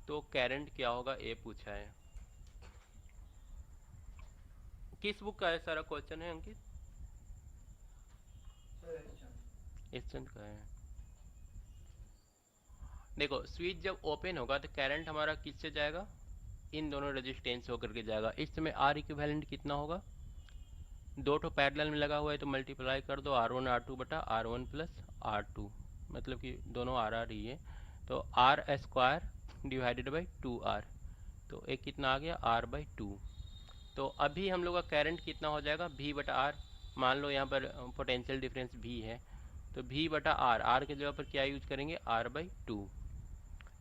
तो करंट क्या होगा, ये पूछा है। किस बुक का है सारा क्वेश्चन है अंकित? इस चंद का है। देखो स्विच जब ओपन होगा तो करंट हमारा किससे जाएगा, इन दोनों रेजिस्टेंस होकर के जाएगा। इस समय आर इक्विवेलेंट कितना होगा, 2 ठो पैरेलल में लगा हुआ है तो मल्टीप्लाई कर दो R1 R2 बटा R1 प्लस R2, मतलब कि दोनों आर ही है, तो are square divided by 2R, तो एक कितना आ गया R/2। तो अभी हम लोग का करंट कितना हो जाएगा, V बटा R, मान लो यहाँ पर पोटेंशियल डिफरेंस V है, तो V बटा R के जगह पर क्या यूज करेंगे R/2,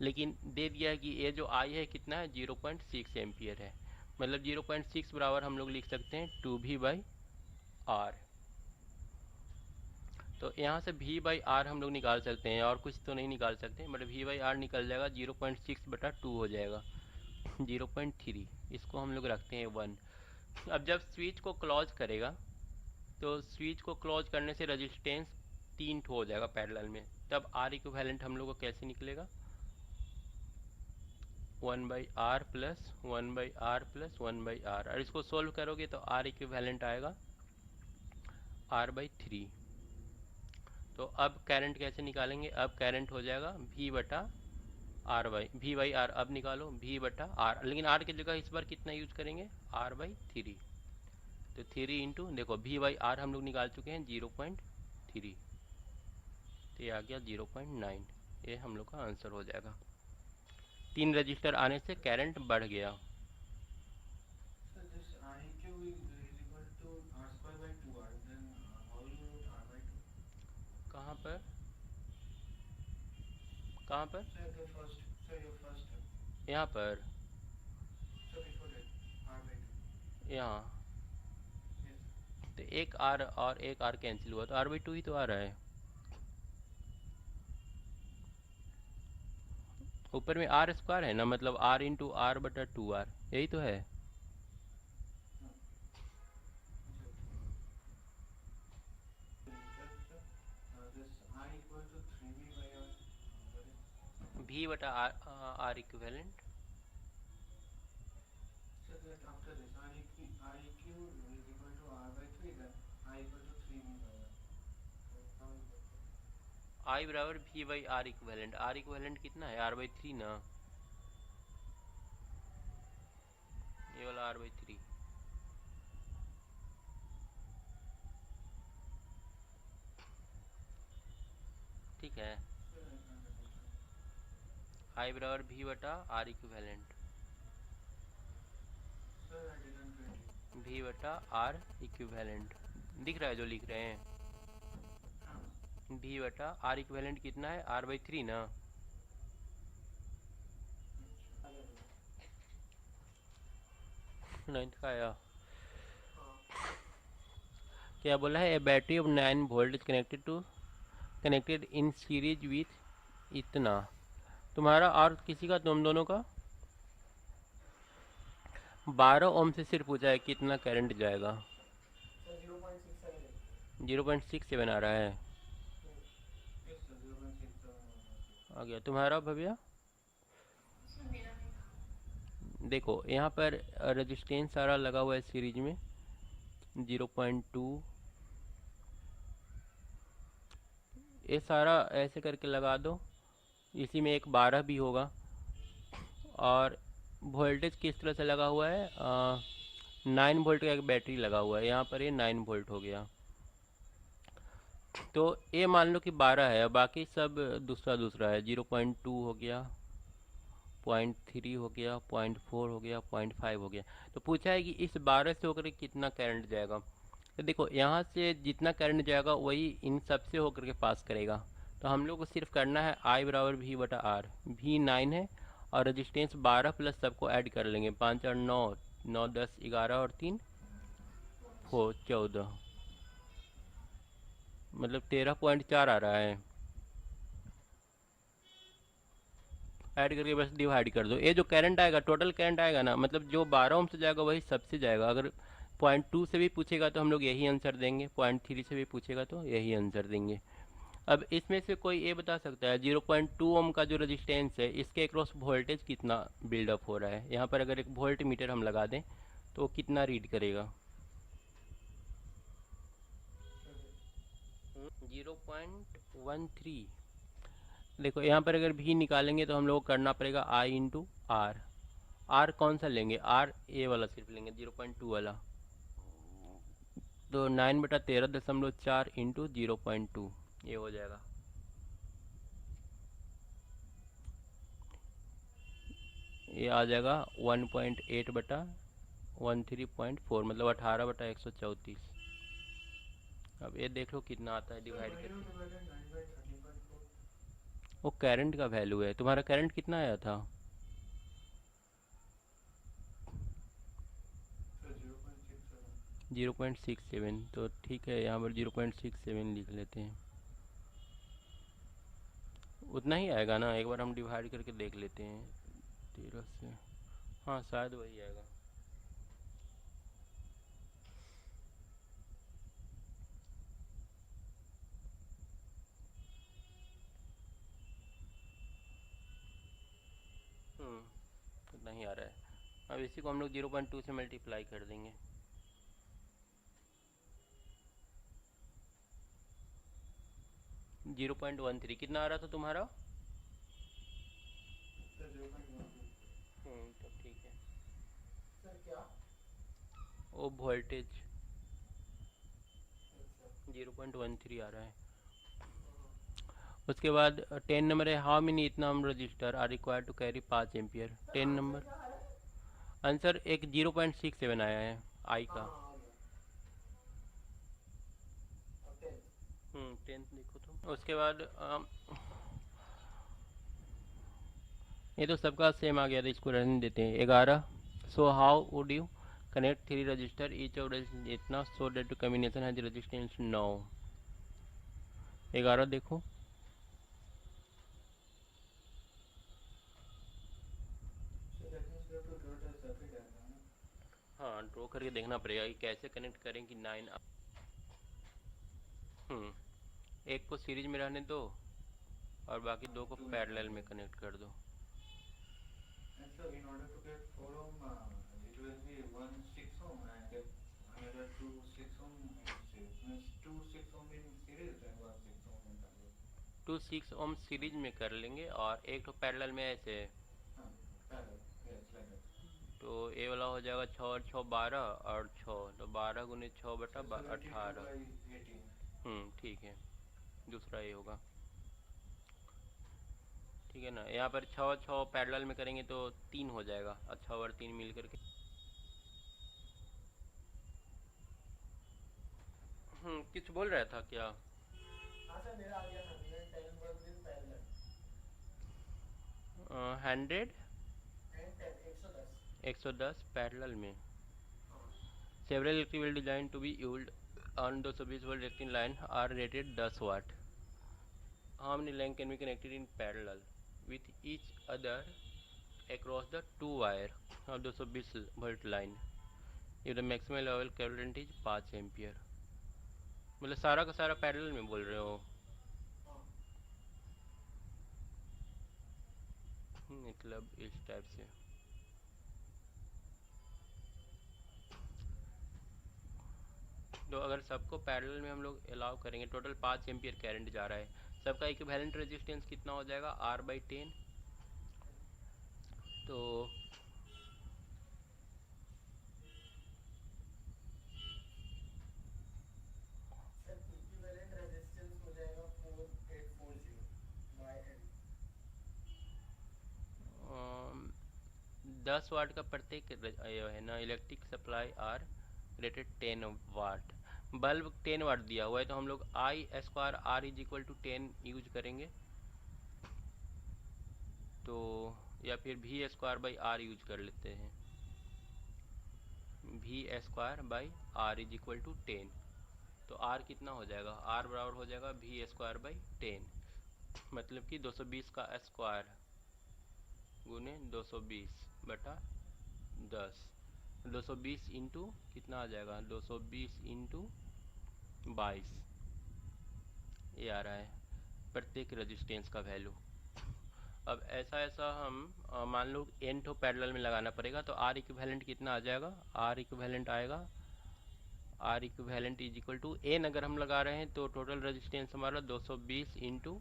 लेकिन दे दिया है कि ये जो I है कितना है 0.6 एम्पियर है, मतलब 0.6 बराबर हम लोग लिख सकते हैं 2V/R। तो यहाँ से V/R हम लोग निकाल सकते हैं, और कुछ तो नहीं निकाल सकते, बट V/R निकल जाएगा 0.6 बटा 2 हो जाएगा 0.3, इसको हम लोग रखते हैं 1। अब जब स्विच को क्लोज करेगा तो स्विच को क्लोज करने से रेजिस्टेंस 3 ठो हो जाएगा पैरेलल में, तब आर इक्विवेलेंट हम लोग को कैसे निकलेगा, 1/R plus 1/R plus 1/R, और इसको सोल्व करोगे तो आर इक्विवेलेंट आएगा R/3। तो अब करंट कैसे निकालेंगे? अब करंट हो जाएगा V बटा R by V by R. अब निकालो V बटा आर, लेकिन R की जगह इस बार कितना यूज करेंगे? R/3। तो 3 इंटू, देखो V बाई आर हम लोग निकाल चुके हैं 0.3, तो ये आ गया 0.9। ये हम लोग का आंसर हो जाएगा। 3 रजिस्टर आने से करंट बढ़ गया। So this IQ is equal to R square by 2R. Then how will you write R by 2? कहाँ पर? कहाँ पर? Sir, the first. Sir, your first step. यहाँ पर, Sir, before that, R by 2. यहाँ। Yes. तो एक R और एक R कैंसिल हुआ, तो R/2 ही तो आ रहा है। ऊपर में R स्क्वायर है ना, मतलब R इंटू R बटा 2R, यही तो है। This I equal to 3V by R. What is? V बटा R equivalent. So that after this REQ is equal to R by 3, then I equal to 3V by R. So how is that? I बराबर V by R equivalent. R equivalent कितना है? R/3 ना, ये वाला R/3। ठीक है। Sir, I can't understand. I बराबर V बटा R equivalent. Sir, I didn't get you. V बटा R इक्विवेलेंट दिख रहा है जो लिख रहे हैं। हाँ. V बटा R इक्विवेलेंट कितना है? R/3 ना। नाइन्थ का आया। क्या बोला है? A battery of 9 volt is connected in series with इतना। तुम्हारा और किसी का, तुम दोनों का 12 ओम से सिर्फ पूछा है कितना करंट जाएगा। सर 0.678। 0.67 आ रहा है। Yes, sir, 0.67. आ गया तुम्हारा भव्या। सर मेरा नहीं था। देखो यहाँ पर रेजिस्टेंस सारा लगा हुआ है सीरीज में 0.2, ये सारा ऐसे करके लगा दो। इसी में एक 12 भी होगा। और वोल्टेज किस तरह से लगा हुआ है? 9 वोल्ट का एक बैटरी लगा हुआ है, यहाँ पर ये 9 वोल्ट हो गया। तो ये मान लो कि 12 है, बाकी सब दूसरा दूसरा है। 0.2 हो गया, 0.3 हो गया, 0.4 हो गया, 0.5 हो गया। तो पूछा है कि इस 12 से होकर कितना करंट जाएगा। तो देखो यहाँ से जितना करंट जाएगा वही इन सब से होकर के पास करेगा। तो हम लोग को सिर्फ करना है I बराबर V बटा R। V 9 है और रजिस्टेंस 12 प्लस सबको ऐड कर लेंगे। 5 और 9, 9 10 11 और 3 4 14, मतलब 13.4 आ रहा है। ऐड करके बस डिवाइड कर दो। ये जो करंट आएगा, टोटल करंट आएगा ना, मतलब जो 12 ओम से जाएगा वही सबसे जाएगा। अगर 0.2 से भी पूछेगा तो हम लोग यही आंसर देंगे, 0.3 से भी पूछेगा तो यही आंसर देंगे। अब इसमें से कोई ये बता सकता है 0.2 ओम का जो रेजिस्टेंस है इसके अक्रॉस वोल्टेज कितना बिल्डअप हो रहा है? यहाँ पर अगर एक वोल्ट मीटर हम लगा दें तो कितना रीड करेगा? 0.13। देखो यहाँ पर अगर भी निकालेंगे तो हम लोग को करना पड़ेगा I इंटू आर। आर कौन सा लेंगे? आर ए वाला सिर्फ लेंगे, 0.2 वाला। तो 9 बटा 13.4 इंटू 0.2 ये हो जाएगा। ये आ जाएगा 1.8 बटा 13.4, मतलब 18 बटा 134। अब ये देख लो कितना आता है डिवाइड Why you करके। divided 9 by 30.4? वो करंट का वैल्यू है। तुम्हारा करंट कितना आया था? Sir, 0.67. 0.67। तो ठीक है, यहाँ पर 0.67 लिख लेते हैं। उतना ही आएगा ना, एक बार हम डिवाइड करके देख लेते हैं 13 से। हाँ शायद वही आएगा। उतना ही आ रहा है। अब इसी को हम लोग 0.2 से मल्टीप्लाई कर देंगे। 0.13 कितना आ रहा था तुम्हारा? सर 0.12 तो ठीक है। सर क्या? वो वोल्टेज अच्छा 0.13 आ रहा है। उसके बाद 10 नंबर है, हाउ मेनी इतना हम resistor are required to carry 5 ampere. 10 number क्या आ रहा है? आंसर एक 0.67 आया है आई हाँ का। हाँ आ गया। अब 10th 10th देखो तो उसके बाद ये तो सबका सेम आ गया था, इसको रहने देते हैं। 11 so how would you connect 3 register each of इतना so that to combination has resistance 9। 11 देखो। So that means we have to draw the circuit diagram, ना? हाँ ड्रॉ करके देखना पड़ेगा कि कैसे कनेक्ट करें कि 9 एक को सीरीज में रहने दो और बाकी दो को Two in पैरेलल में parallel. कनेक्ट कर दो। And so in order to get 4 ohm, it will be 1 6 ohm and another 2 6 ohm in series. Means 2 6 ohm in series and 1 6 ohm in parallel. 2 6 Om series में कर लेंगे और एक तो parallel में ऐसे। हाँ, parallel. Yes, like that. तो ये वाला हो जाएगा 6 और 6 12 और 6 तो 12 गुने 6 बटा So 72 18। by 18. ठीक है, दूसरा ये होगा। ठीक है ना, यहाँ पर 6 और 6 पैरेलल में करेंगे तो 3 हो जाएगा और 6 और 3 मिल करके कुछ बोल रहा था क्या? हाँ सर मेरा आ गया 110 volts in parallel 100 and 10 110 110 parallel में। हाँ several electric wheel design to be used on 220 volt electric line are rated 10 watt. How many line can be connected in parallel with each other across the two wire of 220 volt line if the maximum level current is 5 ampere. मतलब सारा का सारा parallel में बोल रहे हो? हाँ मतलब इस टाइप से। तो अगर सबको पैरेलल में हम लोग अलाउ करेंगे, टोटल 5 एम्पियर करंट जा रहा है, सबका इक्विवेलेंट रेजिस्टेंस कितना हो जाएगा? R/10। तो सर इक्विवेलेंट रेजिस्टेंस हो जाएगा 4840 बाय एन। 10 वाट का प्रत्येक है ना electric supply are rated 10 watt. Bulb 10 watt दिया हुआ है तो हम लोग I²R=10 यूज करेंगे, तो या फिर V²/R यूज कर लेते हैं। V²/R=10 तो R कितना हो जाएगा? R बराबर हो जाएगा V²/10 मतलब कि 220 का स्क्वायर गुने 220 बटा 10। 220 इंटू कितना आ जाएगा? 220 इंटू 22 ये आ रहा है प्रत्येक रेजिस्टेंस का वैल्यू। अब ऐसा हम मान लो n ठो पैरेलल में लगाना पड़ेगा तो R इक्विवेलेंट कितना आ जाएगा? R इक्विवेलेंट आएगा R equivalent is equal to n अगर हम लगा रहे हैं तो टोटल रेजिस्टेंस हमारा 220 इंटू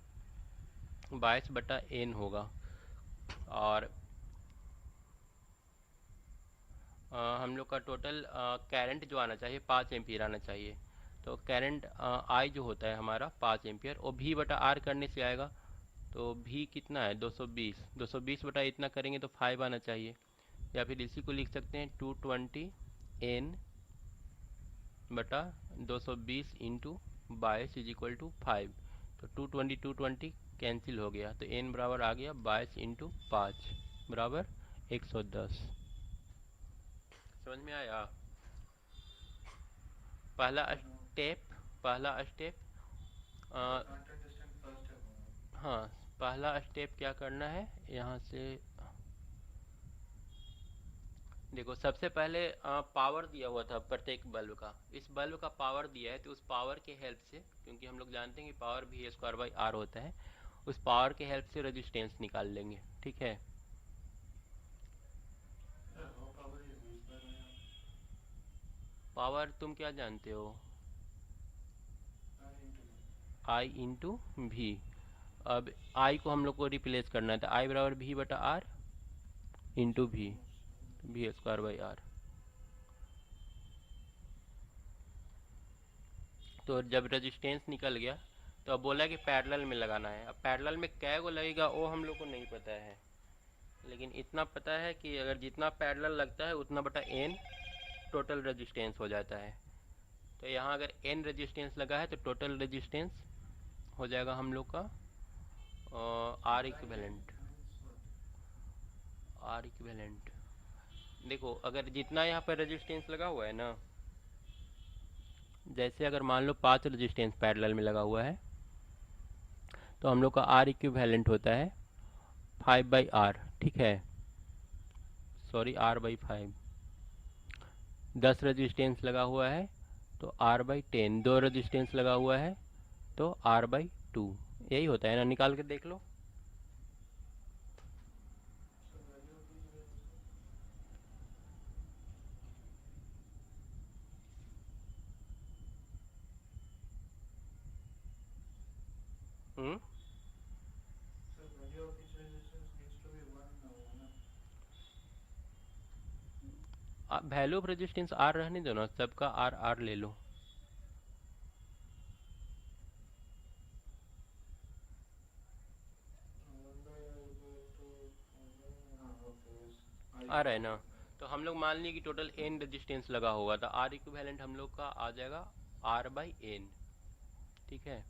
22 बटा n होगा। और हम लोग का टोटल करंट जो आना चाहिए 5 एम्पियर आना चाहिए। तो करंट आई जो होता है हमारा 5 एम्पियर और V बटा R करने से आएगा। तो V कितना है? 220 220 बटा इतना करेंगे तो 5 आना चाहिए, या फिर इसी को लिख सकते हैं 220 N बटा 220 इंटू 22 इज इक्वल टू 5। तो 220 कैंसिल हो गया तो N बराबर आ गया 22 इंटू 5 बराबर 110। समझ में आया? पहला step Can't understand first step. हाँ पहला स्टेप क्या करना है, यहाँ से देखो सबसे पहले पावर दिया हुआ था प्रत्येक बल्ब का। इस बल्ब का पावर दिया है तो उस पावर के हेल्प से, क्योंकि हम लोग जानते हैं कि पावर V²/R होता है, उस पावर के हेल्प से रेजिस्टेंस निकाल लेंगे। ठीक है, How power is used by R power तुम क्या जानते हो? into V. आई इंटू भी। अब आई को हम लोग को रिप्लेस करना है, तो आई बराबर भी बटा आर इंटू भी स्क्वायर बाई आर। तो जब रेजिस्टेंस निकल गया तो अब बोला कि पैरेलल में लगाना है। अब पैरेलल में कै को लगेगा वो हम लोग को नहीं पता है, लेकिन इतना पता है कि अगर जितना पैरेलल लगता है उतना बटा एन टोटल रेजिस्टेंस हो जाता है। तो यहाँ अगर एन रेजिस्टेंस लगा है तो टोटल रेजिस्टेंस हो जाएगा हम लोग का आर इक्विवेलेंट। देखो अगर जितना यहाँ पर रेजिस्टेंस लगा हुआ है ना, जैसे अगर मान लो 5 रेजिस्टेंस पैरेलल में लगा हुआ है तो हम लोग का आर इक्विवेलेंट होता है 5/r, ठीक है, सॉरी r/5। 10 रेजिस्टेंस लगा हुआ है तो r/10, 2 रेजिस्टेंस लगा हुआ है तो r/2, यही होता है ना। निकाल के देख लो। So value of each resistance needs to be one. Value of resistance are रहने दो ना, सबका आर आर ले लो। आ रहा है ना। तो हम लोग मान लिए कि टोटल एन रेजिस्टेंस लगा होगा, तो आर इक्विवेलेंट हम लोग का आ जाएगा r/n, ठीक है।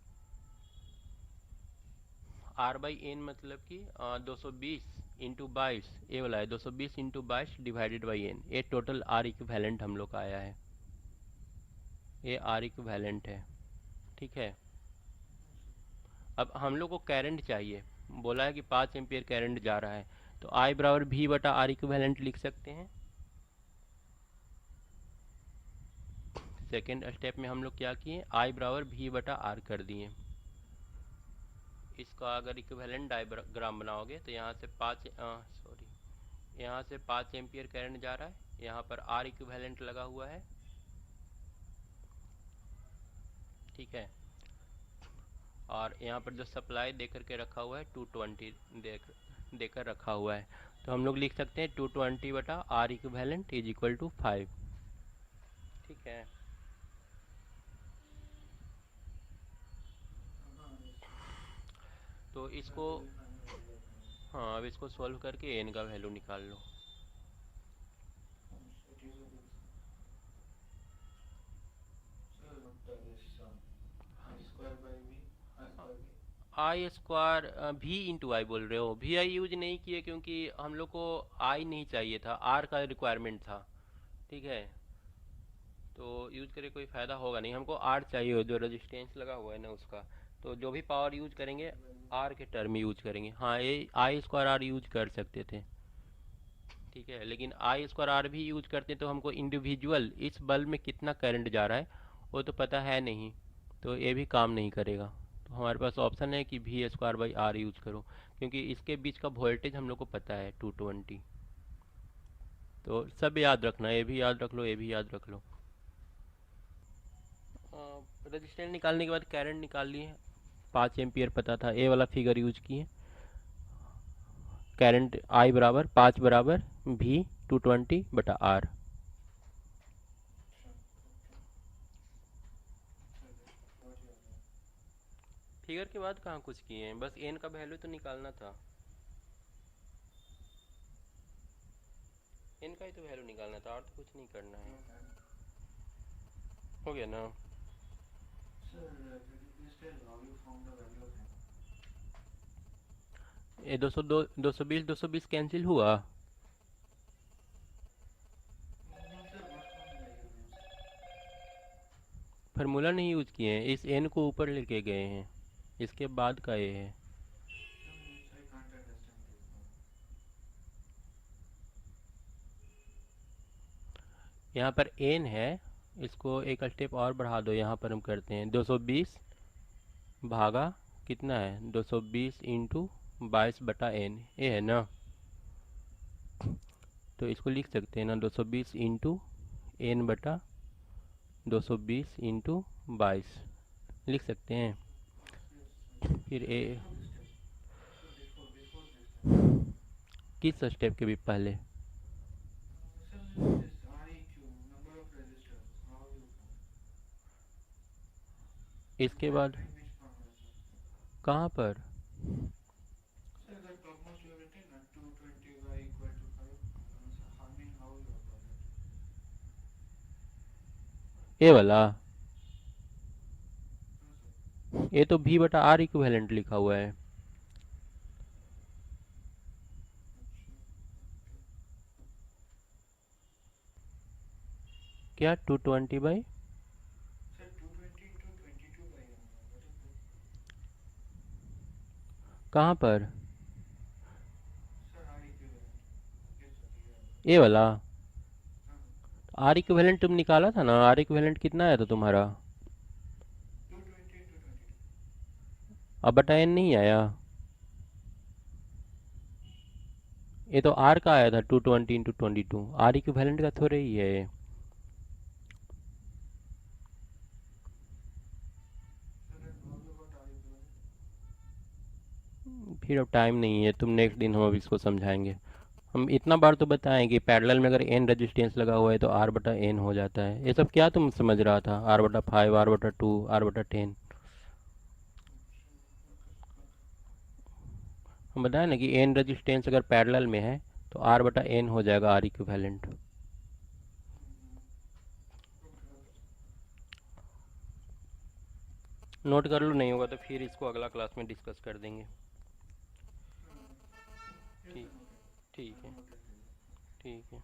r/n मतलब कि 220 इंटू 22, ये वाला है 220 इंटू 22 डिवाइडेड बाई n। ये टोटल आर इक्विवेलेंट हम लोग का आया है, ये आर इक्विवेलेंट है, ठीक है। अब हम लोग को करंट चाहिए, बोला है कि 5 एम्पियर करंट जा रहा है, तो आई बराबर भी बटा आर इक्विवेलेंट लिख सकते हैं। सेकेंड स्टेप में हम लोग क्या किए, आई बराबर भी बटा आर कर दिए। इसका अगर इक्विवेलेंट डायग्राम बनाओगे तो यहाँ से 5 एम्पियर करंट जा रहा है, यहाँ पर आर इक्विवेलेंट लगा हुआ है, ठीक है। और यहाँ पर जो सप्लाई देकर के रखा हुआ है 220 देकर रखा हुआ है, तो हम लोग लिख सकते हैं 220 बटा R equivalent is equal to 5, ठीक है। तो इसको हाँ, अब इसको सॉल्व करके एन का वैल्यू निकाल लो। आई स्क्वायर भी इंटू आई बोल रहे हो, भी आई यूज नहीं किए क्योंकि हम लोग को आई नहीं चाहिए था, आर का रिक्वायरमेंट था, ठीक है। तो यूज करे कोई फ़ायदा होगा नहीं, हमको आर चाहिए जो रेजिस्टेंस लगा हुआ है ना उसका। तो जो भी पावर यूज करेंगे आर के टर्म यूज करेंगे। हाँ, ये आई स्क्वायर आर यूज कर सकते थे, ठीक है, लेकिन आई स्क्वायर आर भी यूज करते तो हमको इंडिविजुअल इस बल्ब में कितना करंट जा रहा है वो तो पता है नहीं, तो ये भी काम नहीं करेगा। तो हमारे पास ऑप्शन है कि भी स्क्वायर बाई आर यूज करो, क्योंकि इसके बीच का वोल्टेज हम लोग को पता है 220। तो सब याद रखना, ये भी याद रख लो, ये भी याद रख लो। रजिस्टेंस निकालने के बाद करंट निकाल लिए, 5 एम्पियर पता था, ए वाला फिगर यूज किए। करंट आई बराबर 5 बराबर भी 220 बटा आर। फिगर के बाद कहाँ कुछ किए हैं, बस एन का वैल्यू तो निकालना था, एन का ही तो वैल्यू निकालना था, और तो कुछ नहीं करना है। हो गया ना। ये 220 कैंसिल हुआ। फार्मूला नहीं यूज किए हैं, इस एन को ऊपर लेके गए हैं, इसके बाद का ये है। यहाँ पर एन है, इसको एक स्टेप और बढ़ा दो, यहाँ पर हम करते हैं 220 भागा कितना है 220 इंटू 22 बटा एन, ये है ना। तो इसको लिख सकते हैं ना 220 इंटू एन बटा 220 इंटू 22 लिख सकते हैं। फिर ए before this किस स्टेप के भी पहले? sir, this REQ number of registers, how you इसके बाद in which formula, sir? कहाँ पर? Sir, the topmost you have written 220y equal to 5. I mean, how you have got that? ए वाला? हाँ, sir. ये तो v बटा आर इक्विवेलेंट लिखा हुआ है। क्या 220 by? Sir, 220 into 22 by what is that? कहाँ पर? Sir, R equivalent. Yes, sir, yeah. ए वाला? हाँ, आर इक्विवेलेंट तुम निकाला था ना, आर इक्विवेलेंट कितना आया था तुम्हारा? 220 into 22. अब बटा एन नहीं आया। ये तो आर का आया था 220 इंटू 22, आर इक्विवेलेंट का थोड़े ही है ये। Sir, then how you got R equivalent? फिर अब टाइम नहीं है, तुम नेक्स्ट दिन हम अब इसको समझाएंगे। हम इतना बार तो बताएं कि पैरेलल में अगर एन रेजिस्टेंस लगा हुआ है तो आर बटा एन हो जाता है। ये सब क्या तुम समझ रहा था? आर बटा 5, आर बटा 2, आर बटा 10। हम बताएं ना कि एन रेजिस्टेंस अगर पैरेलल में है तो आर बटा एन हो जाएगा आर इक्विवेलेंट। नोट कर लो, नहीं होगा तो फिर इसको अगला क्लास में डिस्कस कर देंगे। ठीक ठीक है, ठीक है।